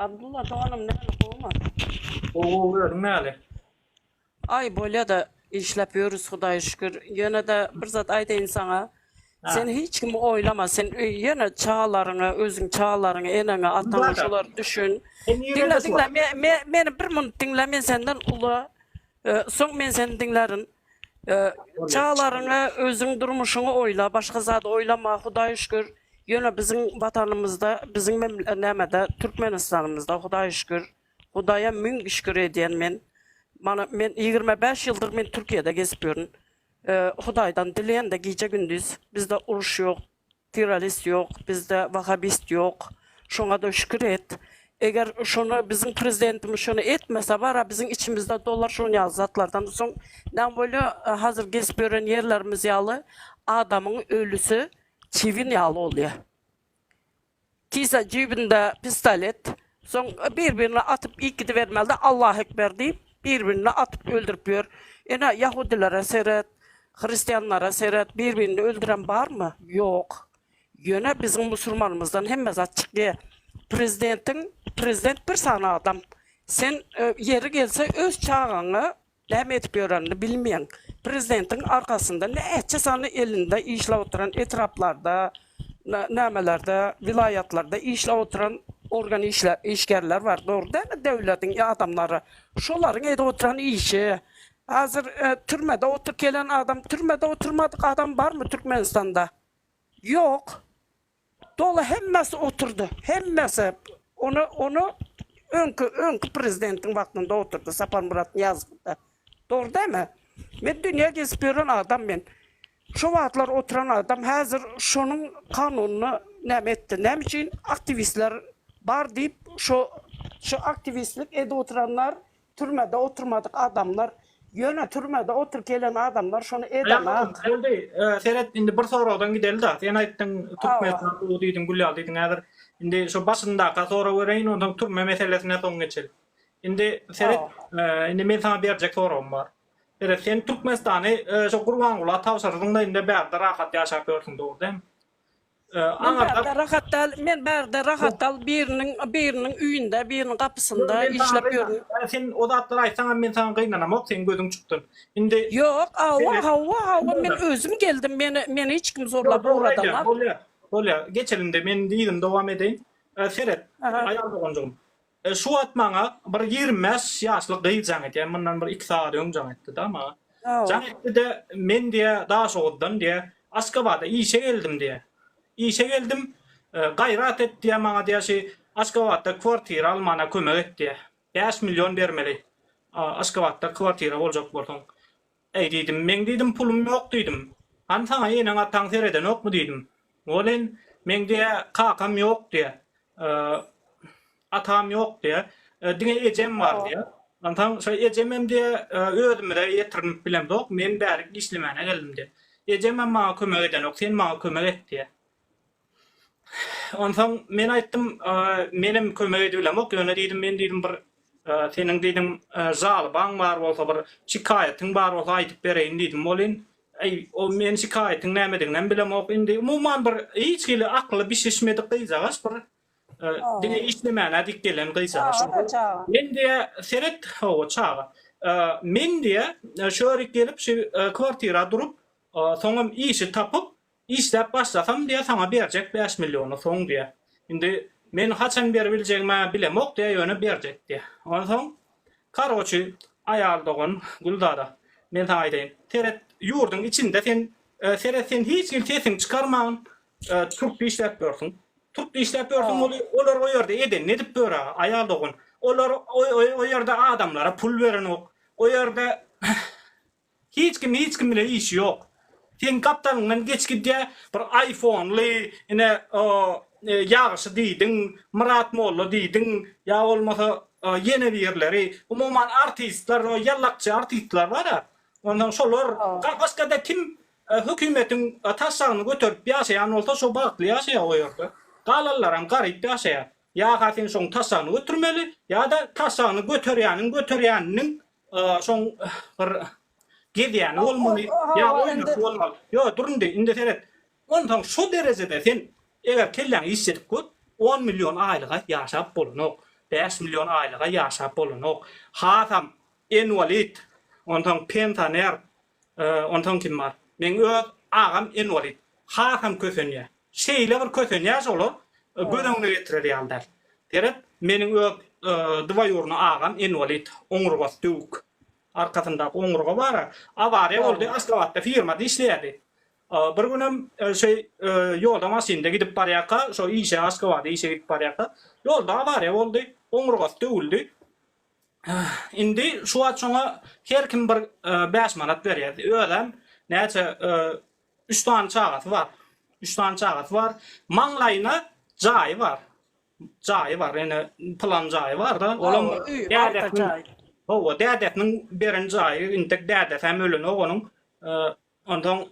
Abdullah Doğan'ım ne olma? Oo gördün näle? Ay böyle de işlepiyoruz Hudağa şükür. Yine de bir zat aytayın sana. Sen Ha. hiç kimi oylama. Sen yine çağlarını, özün çağlarını, enene, atana Zaten. şular düşün. Hem yerinde Dinle şu var. dinle. Beni bir minut dinle. Men senden ula. Son men seni dinlerim. Çağlarını, özün durmuşunu oyla. Başka zat oylama. Hudağa şükür. Yine bizim vatanımızda, bizim memlekette, Türkmenistan'ımızda Hudağa şükür. Hudaya mün şükür ediyen men. Men 25 yıldır men Türkiye'de geziyorum. Hudaydan dileyen de gece gündüz. Bizde uruş yok, terörist yok, bizde vahabist yok. Şuna da şükür et. Eğer şunu bizim prezidentimiz şunu etmese var ya bizim içimizde dolar şunu yazatlardan son ne böyle hazır geziyorum yerlerimiz yağlı adamın ölüsü çivin yağlı oluyor. Kisa cebinde pistolet, son birbirine atıp ilk gidi vermelde Allah Ekber deyip birbirine atıp öldürüyor. Yani Yahudilere seyret, Hristiyanlara seyret, birbirini öldüren var mı? Yok. Yine bizim Müslümanımızdan hem açık diye prezident bir sana adam. Sen yeri gelse öz çağını ne etmiyorlarını bilmeyen prezidentin arkasında ne etçe sana elinde işle oturan etraflarda namelerde, vilayetlarda işle oturan organ işgerler var. Doğru değil mi? Devletin adamları. Şoların evde oturan işi. Hazır türmede otur gelen adam, türmede oturmadık adam var mı Türkmenistan'da? Yok. Dolu hemmesi oturdu. Hemmesi. Onu önkü prezidentin vaktinde oturdu. Sapan Murat Niyazov'da. Doğru değil mi? Ben dünya gezip gören adam ben. Şu vaatlar oturan adam hazır şunun kanununu ne etti? Ne için aktivistler var deyip şu aktivistlik ede oturanlar türmede oturmadık adamlar yöne türmede otur gelen adamlar şunu edemez. Oldy. Seret indi bir soradan gidelim da. Sen aýtdyň Türkmenistan bu diýdiň Gülýal diýdiň häzir. Indi şu başynda sora bereýin ondan türme meselesine soň geçelim. Indi seret indi men sana berjek soram bar. Seret sen Türkmenistany şu Gurbanguly tawşyrdyňda indi bäde rahat ýaşap ýörsiň doğru diými? Men berde rahattal birinin üýünde, birinin kapısında işlepiyorum. Sen o zatlar aýtsaň men sana gynanamok, sen gözüň çykdyn. Indi yok, hava men özüm geldim. Meni hiç kim zorlap uğradılar. Bolýar. Geçelim de men diýdim dowam edeýin. Seret, aýal bogonjugum. Şu atmaňa bir 25 ýaşlyk gyýjaň etdi. Mundan bir 2 saat öňjaň etdi da ama. Jaň etdi de men diýe daha şoğuddan diýe Aşgabatda işe geldim diýe. İşe geldim, gayrat etdi maňa diýşi Aşgabatda kwartira almana kömek etdi. 5 milyon bermeli. Aşgabatda kwartira boljak bolsaň. Ey diýdim, men diýdim pulum ýok diýdim. Han saňa ýene ataň sereden okmy diýdim. Olen men diýe kakam ýok diýe. Atam ýok diýe. Diňe ejem bar diýe. Antaň şo ejemem diýe özüme de ýetirip bilem dok, men bärik işlemene geldim diýe. Ejemem maňa kömek eden ok, sen maňa kömek et diýe. Ondan men aýtdym, menim kömek edibilem ok, ýöne diýdim, men diýdim bir seniň diýdim jalybaň bar bolsa bir şikaýatyň bar bolsa aýdyp bereýin diýdim. Bolen ey o men şikaýatyň nämediginem bilem ok. Indi umumyň bir hiç gili akly bir şişmedik gyýjagas bir diňe işlemene dik gelen gyýjagas. Men diýe seret o çağa. Men diýe şörik gelip şu kwartira durup soňam işi tapyp işläp başlasam diye sana berjek 5 milyonu soň diye. Indi men haçan berebiljegime bilemok diye ýöne berjek diye. Ondan soň karoçy aýal dogan Guldada. Men taýdym. Seret ýurduň içinde sen hiç kim sesiň çykarmagyň Türk işläp ýörsiň. Türk işläp ýörsiň olar o ýerde eden ne dip böre aýal dogan. Olar o ýerde adamlara pul beren ok. O ýerde hiç kim bilen iş ýok. Sen kaptanından geçki diye bir iPhone'ly ine ýagyşy diýdiň, Murat Molla diýdiň, ýa bolmasa ýene birleri, umumyň artistler, ýallakçy artistler bar da. Ondan şolar başga da kim hökümetiň taşagyny göterip ýaşaýan bolsa şo bagtly ýaşaýar o ýerde. Galallarym garyp ýaşaýar. Ýa hatin şoň taşagyny götürmeli, ýa da taşagyny göterýäniň şoň bir Gediýän olmaly, ýa oýnaş bolmaly. Ýa durundy, indi seret. Ondan şu derejede sen eger kellen işledip köp 10 milyon aýlyga ýaşap bolanok. 5 milyon aylığa yaşap bolunok. Hatam invalid, ondan pensioner, ondan kim var? Men öz ağam invalid. Hatam kösünye. Şeyle bir kösünye olur. Gödöňüne getirir ýallar. Derep meniň öz dwaýurna ağam invalid, oňurgas döwük. Arkasında oňurga bar. Awariýa boldy, Aşgabatda firmada işleýärdi. Bir günüm ýolda masinda gidip barýaka, şo işe Aşgabatda işe gidip barýaka. Ýolda awariýa boldy, oňurgas döwüldi. Indi şu açoňa her kim bir 5 manat berýärdi. Öýlem näçe 3 tane çağat var. 3 tane çağat var. Maňlaýyna jaý var. Jaý var, ene plan jaý var da. Olam dädetniň. O dädetniň beren jaý, intek dädet hem ölen oňuň. Ondan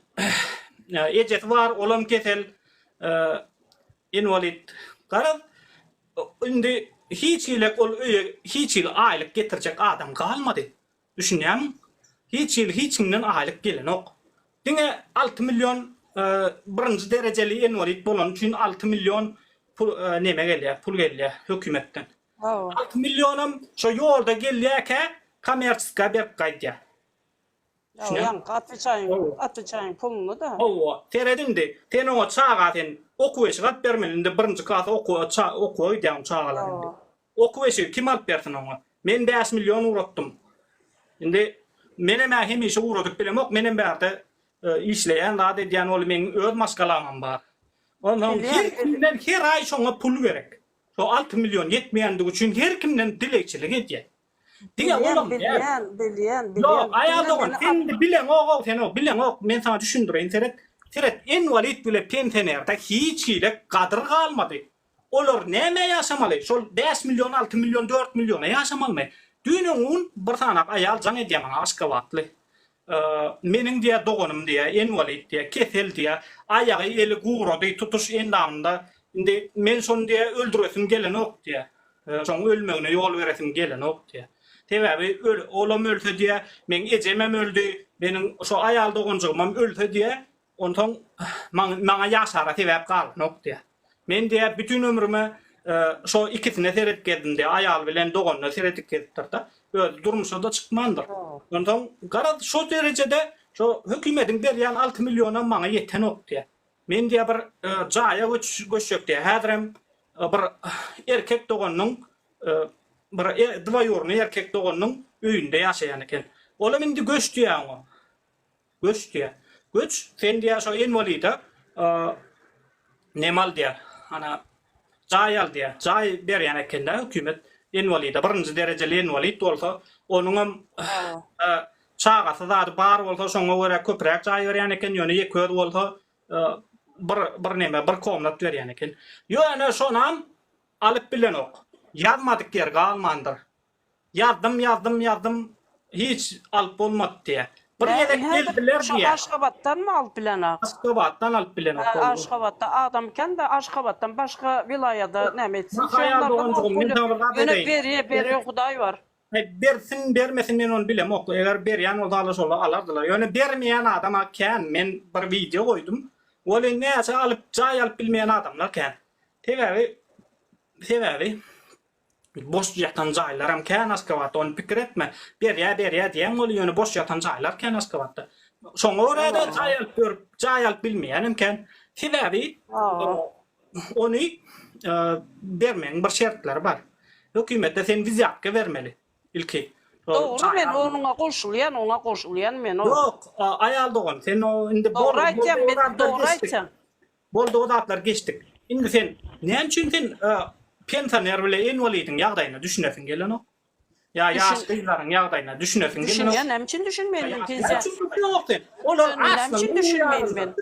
ejet var, olam kesel invalid. Garab indi hiç ilek ol hiç il aylık getirecek adam kalmadı. Düşünýäm. Hiç kimden aylık gelenok. Diňe 6 milyon birinci dereceli invalid bolan üçin 6 milyon pul neme gelýär, pul gelýär hökümetden. 6 milyonum şo ýolda gelýärke kommersiýa berip gaýdýar. Yan atçayın pulunu da. O teredindi. Ten o çağatın okuwyşy gat bermelinde birinci klas okuýdýan çağalarynda. Okuwyşy kim alyp bersin oňa? Men 5 milyon uratdym. Indi menem hemişe uradyp bilemok, menem bärde işleýän zat edýän ol meniň öz maskalamam bar. Ondan her ay şoňa pul gerek. Şo 6 milyon yetmeýändig üçin her kimden dilekçilik edýär. Diňe olam bilýän. Yo, aýaldyň, sen bilen o, sen o, bilen o, men sana düşündirýän seret invalid bile pensionerde hiç ilek gadyr galmady. Olar näme ýaşamaly? Şol 5 milyon, 6 milyon, 4 milyona ýaşamaly. Dünýäň bir sanak aýal jaň edýän Aşgabatly. Meniň diýe doganym diýe, invalid diýe, kesel diýe, aýagy eli gurady tutuş endamda. Indi men şonu diýe öldüresim gelenok diýe. Şoň ölmegine ýol beresim gelenok diýe. Tebebi olam ölse diýe, men ejemem öldü, meniň şo aýal doganjygym ölse diýe, ondan maňa ýaşara sebäp galnok diýe. Men diýe bütün ömrümi şo ikisine seret geldim diýe, aýal bilen doganyna seretip gelipdir da. Öyle durmuşa da çıkmandır. Ondan gara şu derecede şu hükümetin berýän 6 milyona maňa ýeten ok diýe. Men diýe bir jaýa göçük diýe. Häzirem bir erkek doganynyň bir dwaýurny erkek doganynyň öýünde ýaşaýan eken. Olam indi göç diýär o. Göç diýär. Göç sen diýär şo invalida nemal diýär. Ana jaý al diýär. Jaý berýän eken de hükümet invalida birinci dereceli invalid bolsa onuň çağasy zat bar bolsa şoňa görä köprek jaý berýän eken ýöne ýeköz bolsa bir neme bir komnat berýän eken. Ýöne şonam alyp bilenok. Ýazmadyk yer galmandyr. Ýazdım hiç alyp bolmady diýe. Bir ýerek geldiler diýe. Aşgabatdan mı alyp bilenok? Aşgabatdan alyp bilenok. Aşgabatda adamken de Aşgabatdan başga vilayada näme etsin? Berýär Hudaý var. Bersin bermesin men onu bilem ok. Eger berýän bolsa şola alardylar. Ýöne bermeýän adama kän men bir video goýdum. Oly näçe alyp jaý alyp bilmeýän adamlar kän. Sebebi boş ýatan jaýlar hem kän Aşgabatda onu pikir etme. Berýär diýen ol ýöne boş ýatan jaýlar kän Aşgabatda. Şoňa görä jaý alyp bilmeýän hem kän. Sebebi onu bermeň bir şertler bar. Hökümetde sen viziatka bermeli. İlki. Doğru, men onuňa goşulýan, men o. Yok, aýal dogan. Sen o indi doğru aýtjam. Boldy o zatlar geçdik. Indi sen näme üçin sen pensioner bilen invalidiň ýagdaýyna düşünesin gelen o? Ya ýaşlylaryň ýagdaýyna düşünesin gelen o? Düşünýän, näme üçin düşünmeýin pensiýa? Olar aslan düşünmeýin men.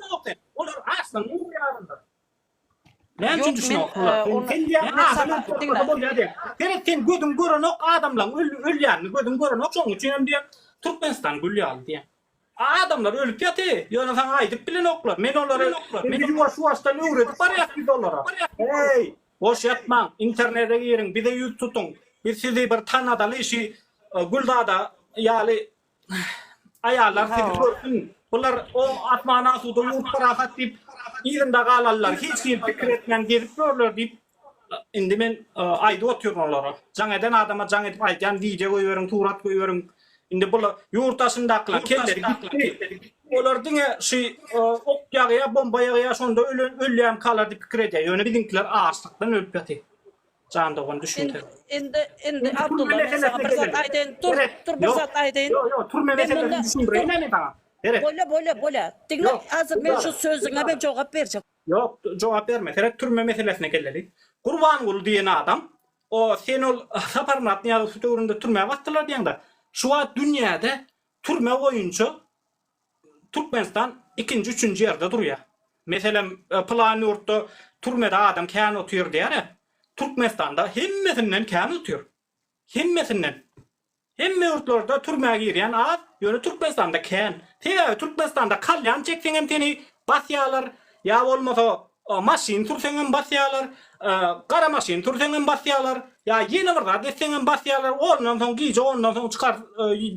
Olar aslan ýaryndyr. Näme üçin düşünýär? Sen gödüm gören ok adamlar ölýän, gödüm gören ok şoň üçin hem diýen Türkmenistan gülýär diýen. Adamlar ölüp ýaty. Ýöne sen aýdyp bilen oklar. Men olary ýuwaş-ýuwaşdan öwredip barýar biz olara. Hey, boş ýatmaň, internete girin, bize ýüz tutuň. Biz sizi bir tanadaly işi Güldada ýaly aýallar sizi görsün. Bular o atmana suda ýurt parahat diýip ýerinde galarlar. Hiç kim pikir etmän gelip görler diýip indi men aýdy oturuyorum onlara. Jaňadan adama jaň edip aýdan video goýuyorum, turat goýuyorum. Indi bu ýurtaşyndakylar kelleri. Olar diňe şu ok ýagyya, bomba ýagyya şonda ölýän kalar diýip pikir edýär. Ýöne bizimkiler açlykdan ölüp ýatyr. Jandagyny düşünýär. Endi Abdullah bir zat aýdyn, tur bir zat aýdyn. Yo, turma meselesini düşündireyim bana. Bola. Dinle, hazır men şu sözüňe ben jogap berjek. Yok, cevap verme. Terek türme meselesine gelelim. Kurban diyen adam, o sen ol saparmat ya tuturunda türme battılar diyen de. Şu an dünyada türme oyuncu Türkmenistan ikinci, üçüncü yerde duruyor. Mesela Planurt'ta türmede adam kendi oturuyor diye ya. Türkmenistan'da hemmesinden kendi oturuyor. Hemmesinden. Hemme yurtlarda türmeye giren az, yönü Türkmenistan'da kendi. Türkmenistan'da kalyan çeksen hem seni basyalar, ya olmasa maşin tursen basyalar, kara maşin tursen basyalar, ya yeni var desen basyalar, ondan sonra giyici ondan sonra çıkar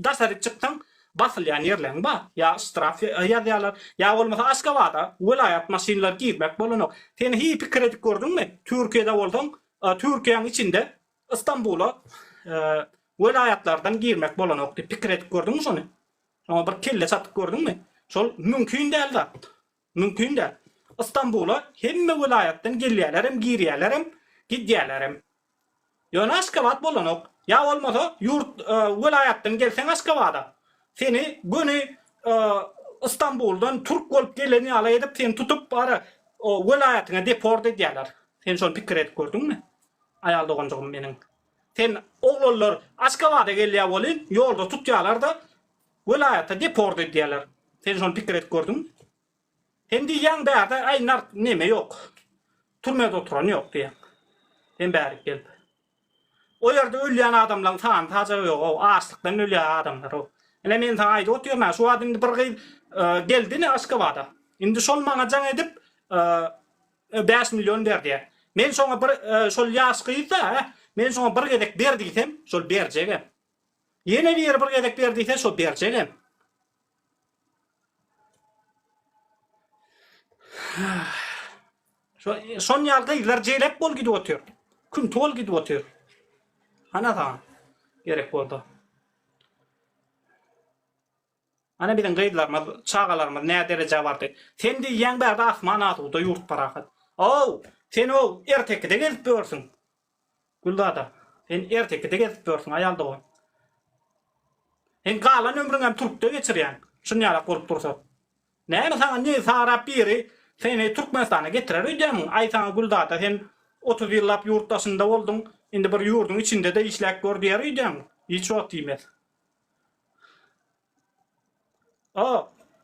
dasarı çıksan basılyan yerlerin ba, ya straf yazıyorlar, ya olmasa Aşkabad'a vilayet maşinler giymek bulunur. Sen hiç fikir edip gördün mü? Türkiye'de oldun, Türkiye'nin içinde İstanbul'a vilayetlerden girmek bulunur. Fikir edip gördün mü onu? Ama bir kelle satıp gördün mü? Sol mümkün değil de. Mümkün değil. İstanbul'a hemme vilayetten gelýärlerim, girýärlerim, gidýärlerim. Ýöne Aşgabat bolanok. Ya olmasa yurt vilayetten gelsen Aşgabat'a. Seni günü İstanbul'dan Türk bolup geleni ala edip seni tutup bara o vilayetine deport edýärler. Sen şol pikir edip gördün mü? Aýaldygyňjygym meniň. Sen oglanlar Aşgabat'a gelýär bolyn, ýolda tutýarlar da vilayete deport edýärler. Sen şol pikir edip gördün mü? Hem diýen bärde aýnar neme ýok. Türmede oturan ýok diýen. Hem bäri geldi. O ýerde ölýän adamlaryň taýan taja ýok. O açlykdan ölýän adamlar o. Ele men taýan aýdy oturýan. Şu adam bir gyl geldini Aşgabat'a. Indi şol maňa jaň edip 5 milyon berdi. Men şoňa bir şol ýaşkyda, men şoňa bir gedek berdiýsem, şol berjegem. Ýene bir gedek berdiýsem, şol berjegem. Son ýalgylar jeýlep bol gidip otur. Gün tol gidip otur. Ana da gerek boldy. Ana bilen gaýdlarma, çağalarma näde derejä bardy. Sen diýen bärde asman atuda ýurt barakat. O, sen o ertekde gelip börsün. Guldada. Sen ertekde gelip börsün aýaldy o. Sen galan ömrüňem Türkde geçirýän. Şunýala bolup dursa. Näme saňa ne sarap biri seni Türkmenistan'a getirer ödem. Ay sana Guldada sen 30 yıllap yurtdaşında oldun. Indi bir yurdun içinde de işlek gör diýer ödem. Hiç ot diýmez.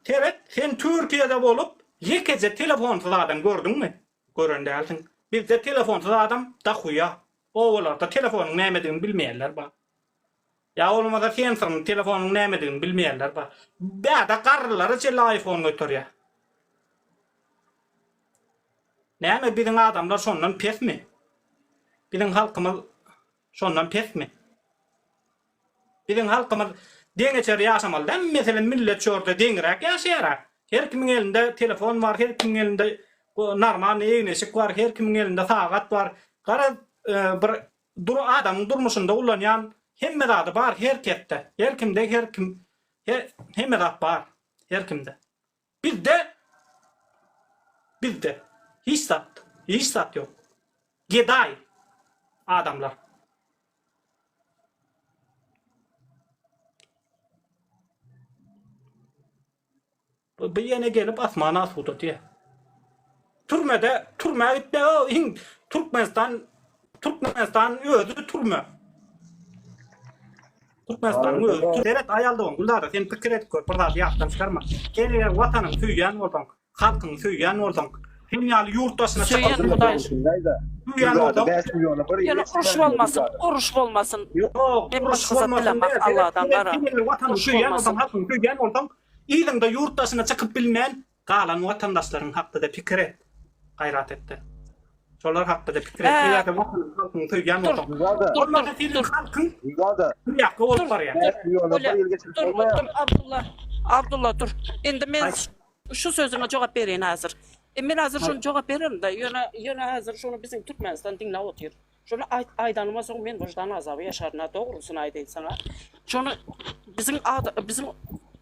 Evet, sen Türkiye'de bolup yekece telefonsuz adam gördün mü? Görün dälsin. Bizde telefonsuz adam da huya. Oğullarda telefonun nämediğini bilmeýärler ba. Ya olmasa sen telefonun nämediğini bilmeýärler ba. Bäde garrylary çel iPhone götürýär. Näme bizim adamlar şondan pesmi? Bizim halkymyz şondan pesmi? Bizim halkymyz deňeçer ýaşamaldan meselen millet şorda deňrek ýaşaýar. Her kimiň elinde telefon var, her kimiň elinde normal eýnesik var, her kimiň elinde sagat var. Gara bir adamyň durmuşynda ulanýan hemme zady bar her ketde. Her kimde hemme zat bar her kimde. Bizde hiç sat yok. Geday adamlar. Bu yine gelip asmana suda diye. Türmeye gitti o Türkmenistan özü türme. Türkmenistan özü. Teret ayaldı on. Gullarda sen pikir et gör. Burada yaptan çıkarma. Geliler vatanın süýýän bolsaň, halkyň süýýän bolsaň, hem ýaly yurtdaşyna Süýýän süýýän bolsaň. Yani uruş bolmasın. Yok, uruş bolmasın. Allah'dan bara. Vatanın süýýän bolsaň, halkyň süýýän bolsaň, ýygyňda yurtdaşyna çykyp bilmän galan watandaşlaryň hakda pikir et. Gayrat etdi. Şolar hakda pikir et. Ýa-da halkyň süýýän bolsaň. Olmasa senin halkyň ýa-da bolup barýar. Abdullah dur. Endi men şu sözüňe jogap berýän hazır. Men hazır şunu cevap veririm da yana hazır şunu bizim Türkmenistan dinle otur. Şunu aydanıma soň men vicdan azabı yaşarına doğrusunu aytayım sana. Şunu bizim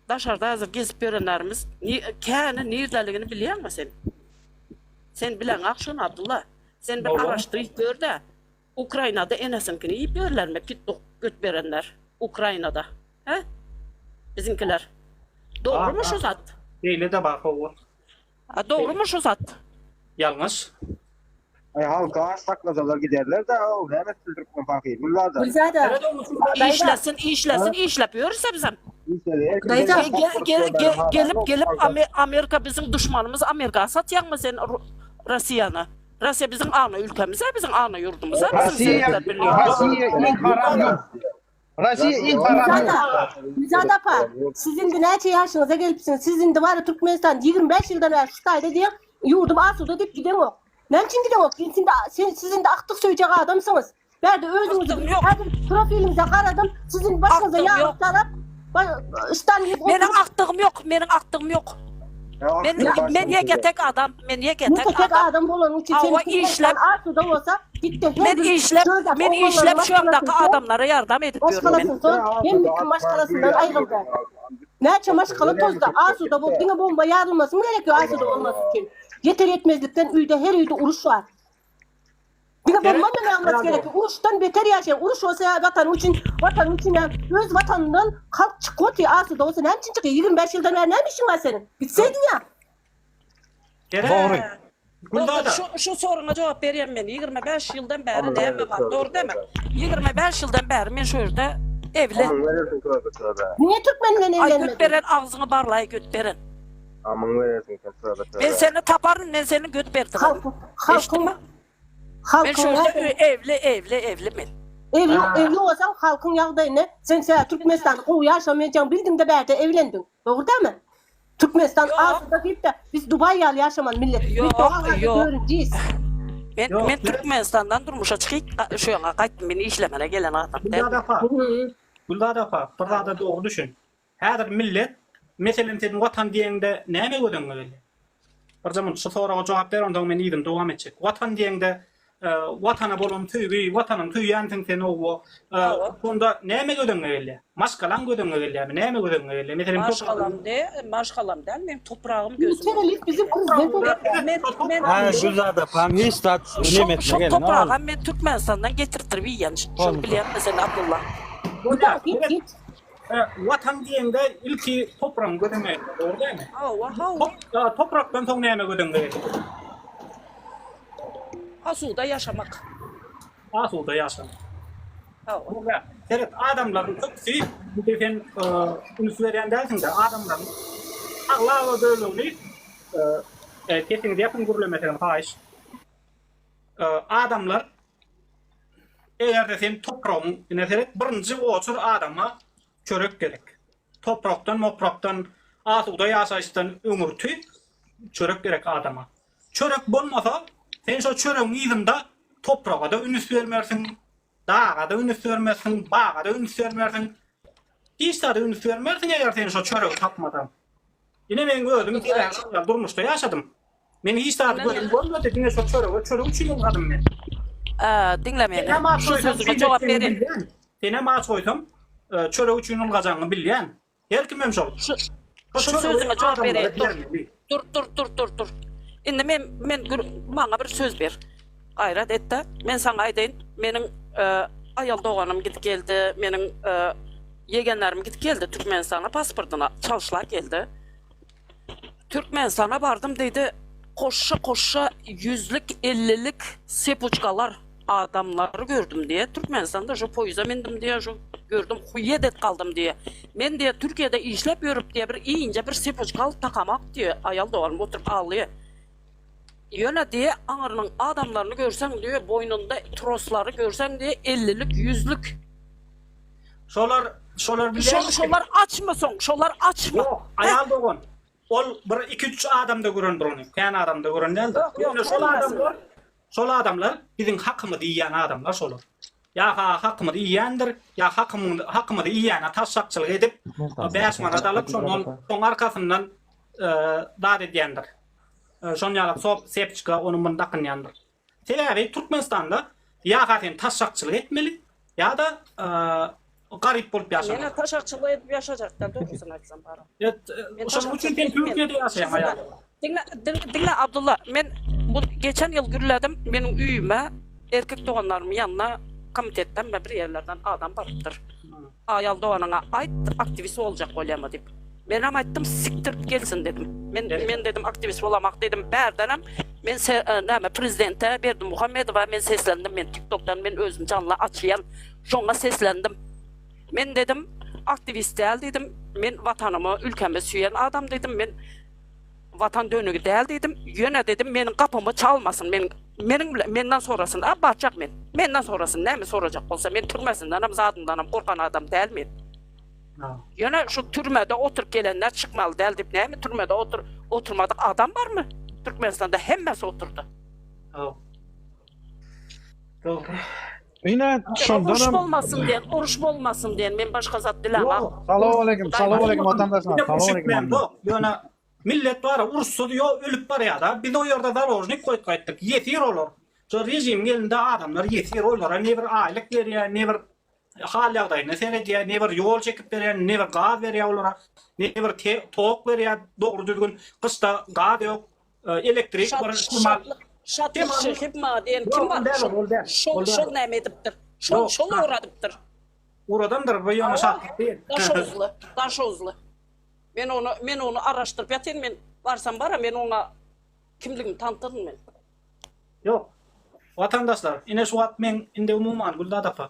daşarda hazır gezip görenlerimiz kâni nerdeligini bilýär mi sen? Sen bilen akşun Abdullah. Sen bir araştırıp gör de Ukrayna'da enesinkini yiyip görürler mi? Pitbull göt verenler Ukrayna'da. He? Bizimkiler. Doğru mu şu zat? Öyle de bak o. Doğru mu şu zat? Yalnız. Halka saklasalar giderler de o hemen Türkmen fakir. Bunlar da. Gülzade. İşlesin, işlepiyorsa bizim. Dayıca. Gelip Amerika bizim düşmanımız. Amerika satacak mı sen Rusya'nı? Rusya bizim ana ülkemize, bizim ana yurdumuza. Rusya ilk haram yok. Rusya ilk haram yok. Gülzade apa. Sizin de neçe yaşınıza gelipsiniz? Sizin de var ya Türkmenistan 25 yıldan evvel Şutay'da diye yurdum Asu'da deyip giden o. Ne için giden o? Sizin de aktık söyleyecek adamsınız. Ben de özünüzü profilimize karadım. Sizin başınıza yağlıklarıp Benim aktığım yok. Men yegetek adam, men yegetek adam olan için senin Asu'da olsa gitti. Men işlep şu andaki adamlara yardım edip Başkalasın son, hem başkalasından ayrıldı. Neçe maşkalı tozda, Asu'da bu dine bomba yarılması mı gerekiyor Asu'da olması için? Yeter yetmezlikten her uyda uruş var. Dine bomba mı yarılması gerekiyor? Uruştan beter yaşayan, uruş olsa vatan için yani öz vatanından kalk çıkıyor ki Asu'da olsa ne için çıkıyor? 25 yıldan beri ne işin var senin? Gitseydin ya. Doğru. Şu soruna cevap vereyim ben. 25 yıldan beri ne mi var? Doğru değil mi? 25 yıldan beri men şu yerde evli. Niye Türkmenle Ay evlenmedin? göt veren ağzını barlay göt veren. Aman verirsin Ben seni taparım, ben seni göt verdim. Halkın Ben şu yerde evli men. Evli olsan halkın yağdayını sen Türkmenistan'da o yaşamayacaksın bildin de berde evlendin. Doğru değil mi? Türkmenistan Asya'da gidip de biz Dubai'ye yaşaman millet. Biz göreceğiz. Ben Türkmenistan'dan durmuşa çıkıp şu yana qaytdım beni işlemene gelen adam. Gülzade apa, bir da doğru düşün. Her millet meselen senin vatan diýende näme gödün öyle? Bir zaman şu soraga jogap ber ondan men ýydım dowam etjek. Vatan diýende watana bolan tüýbi, watanyň tüýýäntiň sen o onda näme gödün öyle? Maşgalan gödün öyle, näme gödün öyle? Meselen Maşgalam der, men toprağım gözüm. Ülkelik bizim Men Gülzade apa, nistat nimetine şu gelin. toprağı men Türkmenistan'dan getirtirip yiyen. Şunu bilýän mesela Abdullah. Git. Vatan diýende ilki toprağın gödün öyle, doğru değil mi? Toprakdan soň näme gödün öyle? Asuda yaşamak. Asuda yaşamak. Evet, adamların köpüsü, bu defen ünsüveren dersin de adamların ağla ve bölümünü kesinlikle yapın gürlemeden faiz. Adamlar eğer de sen toprağın birinci otur adama çörek gerek. Topraktan asuda yaşayıştan ümürtü çörek gerek adama. Çörek bulmasa sen şu çöreğin ýyzynda toprağa da üns bermersiň, dağa da üns bermersiň, bağa da üns bermersiň. Hiçde de üns bermersiň eger sen şu çöreği tapmadan. Ine men gördüm, durmuşda yaşadym. Men hiçde de gördüm, bolmady diňe şu çöreği üçin ýyldym men. Dinle meni. Şu sözüme cevap verin. Sene maaş koydum, çöreği üçin ýylgajagyny bilýän. Her kim hem şol. Şu sözüme cevap verin. Dur. Indi men bana bir söz ber. Gayret et de men sana aýdaýyn. Meniň ayal doganym gidip geldi, meniň yegenlerim gidip geldi Türkmenistan'a pasportuna çalışlar geldi. Türkmenistan'a bardım deydi. Koşa 100'lik 50'lik sepuçkalar adamları gördüm diye. Türkmenistan'da şu poyuza mindim diye, şu gördüm huyedet kaldım diye. Men diye Türkiye'de işlep yörüp diye bir iyince bir sepuçkal takamak diye ayal doganym oturup ağlıyor. Yöne diye ağrının adamlarını görsen diyor boynunda trosları görsen diye 50'lik 100'lük. Şolar bilýär. Şolar açmasın, şolar açma. Yok, ayal dogan. Ol bir 2-3 adamda göründir onu. Kendi adamda göründir. Şol adamlar bizim hakkımızı yiyen adamlar şolar. Ya hakkımızı yiyendir, ya hakkımızı yiyene taşakçılık edip beşmana dalıp şonun arkasından davet ediyendir. şonýaly Sepçika onuň bunu dakynýandyr. Sebebi Türkmenistanda ya gaten taşakçylyk etmeli ya da garip bolup ýaşamaly. Mene taşakçılık edip yaşayacaklar, doğrusunu açsam bara. Şonuň üçin sen Türkiýede ýaşaýan. Dinle Abdullah, men bu geçen yıl gürledim, benim üyüme, erkek doğanlarımın yanına komitetten ve bir yerlerden adam barıptır. Ayal doğanına ait aktivist olacak olayama deyip. Ben ama ettim, siktir gelsin dedim. Men dedim aktivist olamak dedim, berdenem. Men prezidente berdim Muhammedova, men seslendim, men TikTok'tan men özüm canlı açıyan, şonga seslendim. Men dedim, aktivist değil dedim, men vatanımı, ülkemi süyen adam dedim, men vatan dönüğü değil dedim, yöne dedim, benim kapımı çalmasın, menden sonrasında bakacak men. Menden sonrasında ne mi soracak olsa, men türmesindenim, zadındanım, korkan adam değil mi? Yöne şu türmede oturup gelenler çıkmalı değil deyip, ne mi? Türmede oturmadık adam var mı? Türkmenistan'da hemmesi oturdu. Doğru. Yine şondan Oruç olmasın diyen, men başka zat dilema. Salamu aleyküm vatandaşlar. Salamu aleyküm. Ýöne millet bara urusy ýok, ölüp barýar-da. Biz o ýerde darojnik goýup gaýtdyk. Ýetir olar. Şu rejim gelinde adamlar ýetir olar. Ne bir aýlyk berýär, ne bir hal ýagdaýyna seredýär, ne bir ýol çekip berýär, ne bir gaz berýär olara, ne bir tok berýär, dogry düzgün kışda gaz ýok, elektrik bar, Şatlık hipma diyen kim var? Şol näme edipdir? Şol uğradıptır. Uradandır bu ýöne şatlyk diýil. Daşozlu. Men onu araştırıp yatayım, men varsam bara, men ona kimligimi tanıtırım men. Yok. Vatandaşlar, ine şu wagt men inde umuman Güldat apa.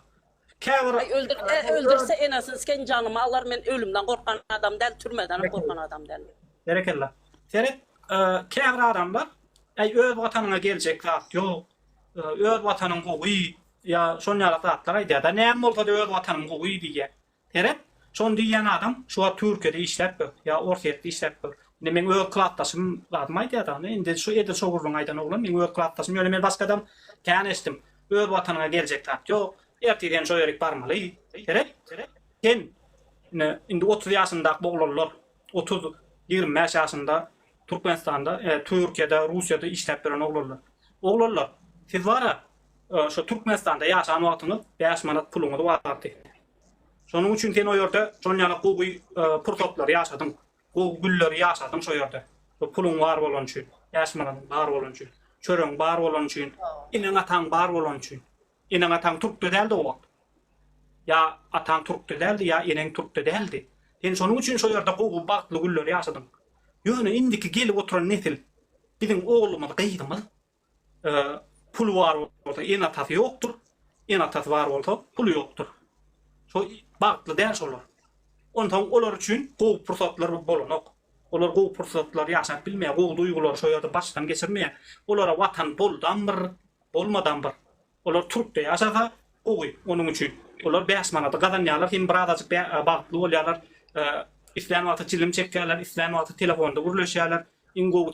Öldürse en azından sen canımı alır, men ölümden korkan adam değil, türmeden korkan adam değil. Berekella. Seret, käbir adamlar, öz watanyna geljek zat ýok. Öz watanyň gowy ya şonýaly zatlar aýdýar da, näme bolsa da öz watanyň gowy diýär. Seret, şon diýen adam şu Türkiýede işläp ya Orsetde işläp. Ine men öz klatdaşym zatym aýdýar da, inde şu Edil Şogurluň aýdan oglan, men öz klatdaşym ýöne men başga adam känesdim. Öz watanyna geljek zat ýok. Erteden şo ýerek barmaly. Seret, sen indi 30 ýaşyndaky boglarlar, 30-20 ýaşynda Türkmenistanda, Türkiýede, Russiýada işläp beren oglarlar. Siz bara şu Türkmenistanda ýaşan wagtyňyz 5 manat puluňyz bardy. Şonuň üçin sen o ýerde şonýaly gowy pursatlar ýaşadym. Gowy güller ýaşadym şo ýerde. Şo puluň bar bolan üçin, 5 manat bar bolan üçin, çöreň bar bolan üçin, iniň ataň bar bolan üçin. Iniň ataň Türkde däldi o wagt. Ya ataň Türkde däldi, ya iniň Türkde däldi. Sen şonuň üçin şo ýerde gowy bagtly güller ýaşadym. Ýöne indiki gelip oturan nesil, bizim oğlumuz, gaýdymyz, pul var bolsa, en atasy ýokdur, en atasy var bolsa, pul ýokdur. Şo bagtly däl şolar. Ondan olar üçin gowy pursatlar bolanok. Olar gowy pursatlar ýaşap bilmeýär, gowy duýgular şo ýerde başdan geçirmeýär. Olara watan boldanbyr, bolmadanbyr. Olar Türkde ýaşasa gowy, onuň üçin. Olar 5 manat gazanýarlar, hem bir adaçyk bagtly bolýarlar. İslam wagty çilim çekýärler, islam wagty telefonda gürleşýärler, ingowy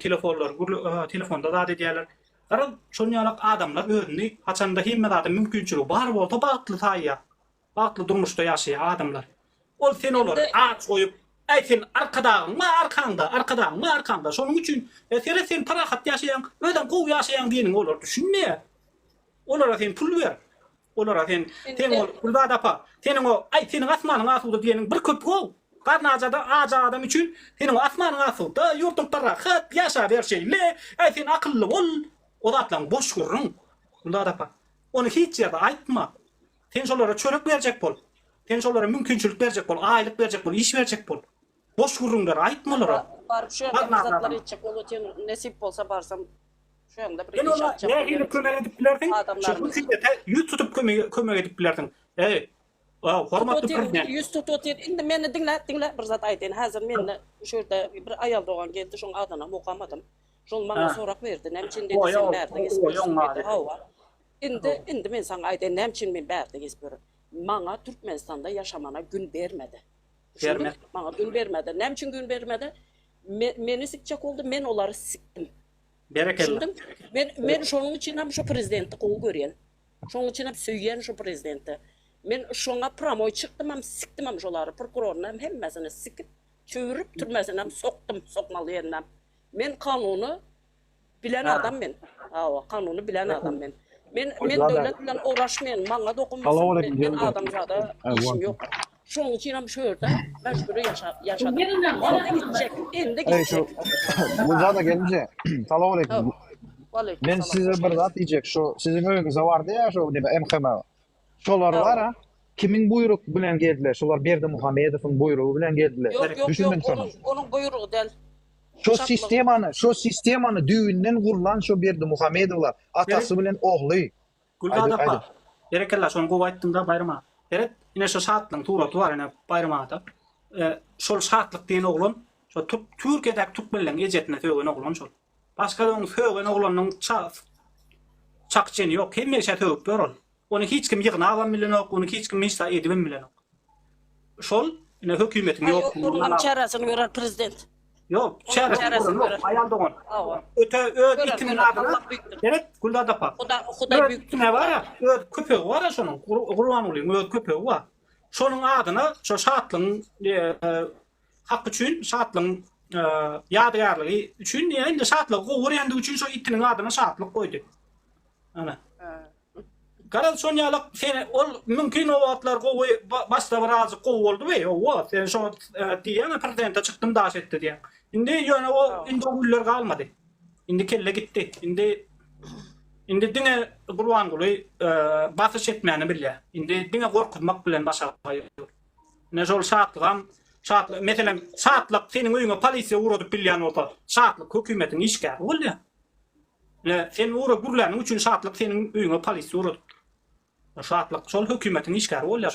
telefonda zat edýärler. Gara şonýaly adamlar özüni haçanda hemme zat mümkinçiligi bar bolsa bagtly taýýar. Bagtly durmuşda ýaşaýan adamlar. Ol sen olar aç goýup, sen arkanda. Şonuň üçin sen parahat ýaşaýan, öden gowy ýaşaýan diýeniň olar düşünmeýär. Olara sen pul ber. Olara sen Güldat apa, senin o senin asmanyň asuda diýeniň bir köp gowy. Karnacada adam üçün senin asmanyň asuda ýurtun parahat ýaşa berşeýle, sen akylly bol, o zatlaň boş gurrun. Güldat apa, onu hiç ýerde aýtma. Sen şolara çörek berjek bol. Sen şolara mümkinçilik berjek bol, aýlyk berjek bol, iş berjek bol. Boş gurrunlar aýtmalar. Barıp şu ýerde zatlar etjek bol, nesip bolsa barsam şu ýanda bir iş açjak. Ne kömek edip bilerdiň? Şu üçinde ýüz tutup kömek edip bilerdiň. Hormatly prezident. Yüz tutup indi meni dinle bir zat aýdyn. Häzir meni şu ýerde bir aýal dogan geldi, şoň adyna okamadım. Şol maňa sorak berdi. Nämçin dedi sen berdiň? Indi men saňa aýdyn, nämçin men berdiň isbir. Maňa Türkmenistanda ýaşamana gün bermedi. Maňa gün bermedi. Nämçin gün bermedi? Meni sikjek oldu, men olary sikdim. Berekella. Men şonuň üçin hem şu prezidentdi gowy görýän. Şonuň üçin hem söýýän şu prezidentdi. Men şoňa pramoy çykdym, hem sikdim hem şolary, prokurorny hemmesini sikip, çöwürüp türmesine hem sokdum, sokmaly ýerine. Men kanuny bilen adam ben. Ha, kanunu bilen adam ben. Men zaten- devlet bilen uğraşmayan, bana Salamu dokunmasın. aleyküm, Ben diyorum. adamzada işim yok. Şunun için hem şöyle mecburi yaşadım. Endi gidecek, endi Ey şu gidecek. bu zada gelince Salamu aleyküm. Aleyküm Men selam. size bir zat diyecek şu sizin öýüňizde bardy ya şu debe MHM. Şolar Evet. var ha. Kimin buyruk bilen geldiler? Şolar Berdi Muhammedowyň buyrugy bilen geldiler. Yok Düşündüm şonu. onun buyruğu del. Şu sistemany düýünden gurulan şu Berdi Muhammedowlar atasy bilen ogly. Gulgada Haydi. pa. Gerekella son gowa aýtdymda bayrama. Eret ine şu saatlyň tuğra var ine bayrama ata. Şol saatlyk diýen oglan şu Türkiýede tup bilen ejetine tögen oglan şol. Başga da tögen oglanyň çakjeny ýok. Hemmeşe tögüp berol. Onu hiç kim ýygna alan bilen ok, onu hiç kim hiç edibim bilen ok. Şol ine hökümetiň ýok. Onun çarasını görer prezident. Yok, çaresi yok, görer. ayal dogan. Ava. Öte itimin görer, adına, Allah büyüktür. evet, Gulda pa. Huday büyük. Ne var ya, köpeği var ya şonun, Kurban olayım, köpeği var. Şonun adına, şu şatlığın hak üçün, şatlığın yadigarlığı üçün, yani şatlığı uğrayandı üçün şu itinin adına şatlık koydu. Ana. Karal sonyalık sen ol mümkün o atlar kovu başta razı kovu oldu ve o sen şu diyene prezidente çıktım daş etti diye. Şimdi yani o indi o güller kalmadı. Indi kelle gitti. Indi dine Kurban Gul'u basış etmeyeni bile. Indi dine korkutmak bilen başarıyor. Ne zor saatlık mesela saatlık senin uyuna polisiye uğradı bilyen olsa saatlık hükümetin işgârı oldu ya. Sen uğra gurlanın üçün saatlık senin uyuna polisiye uğradı. Saatlık sol hükümetin işgârı oldu ya.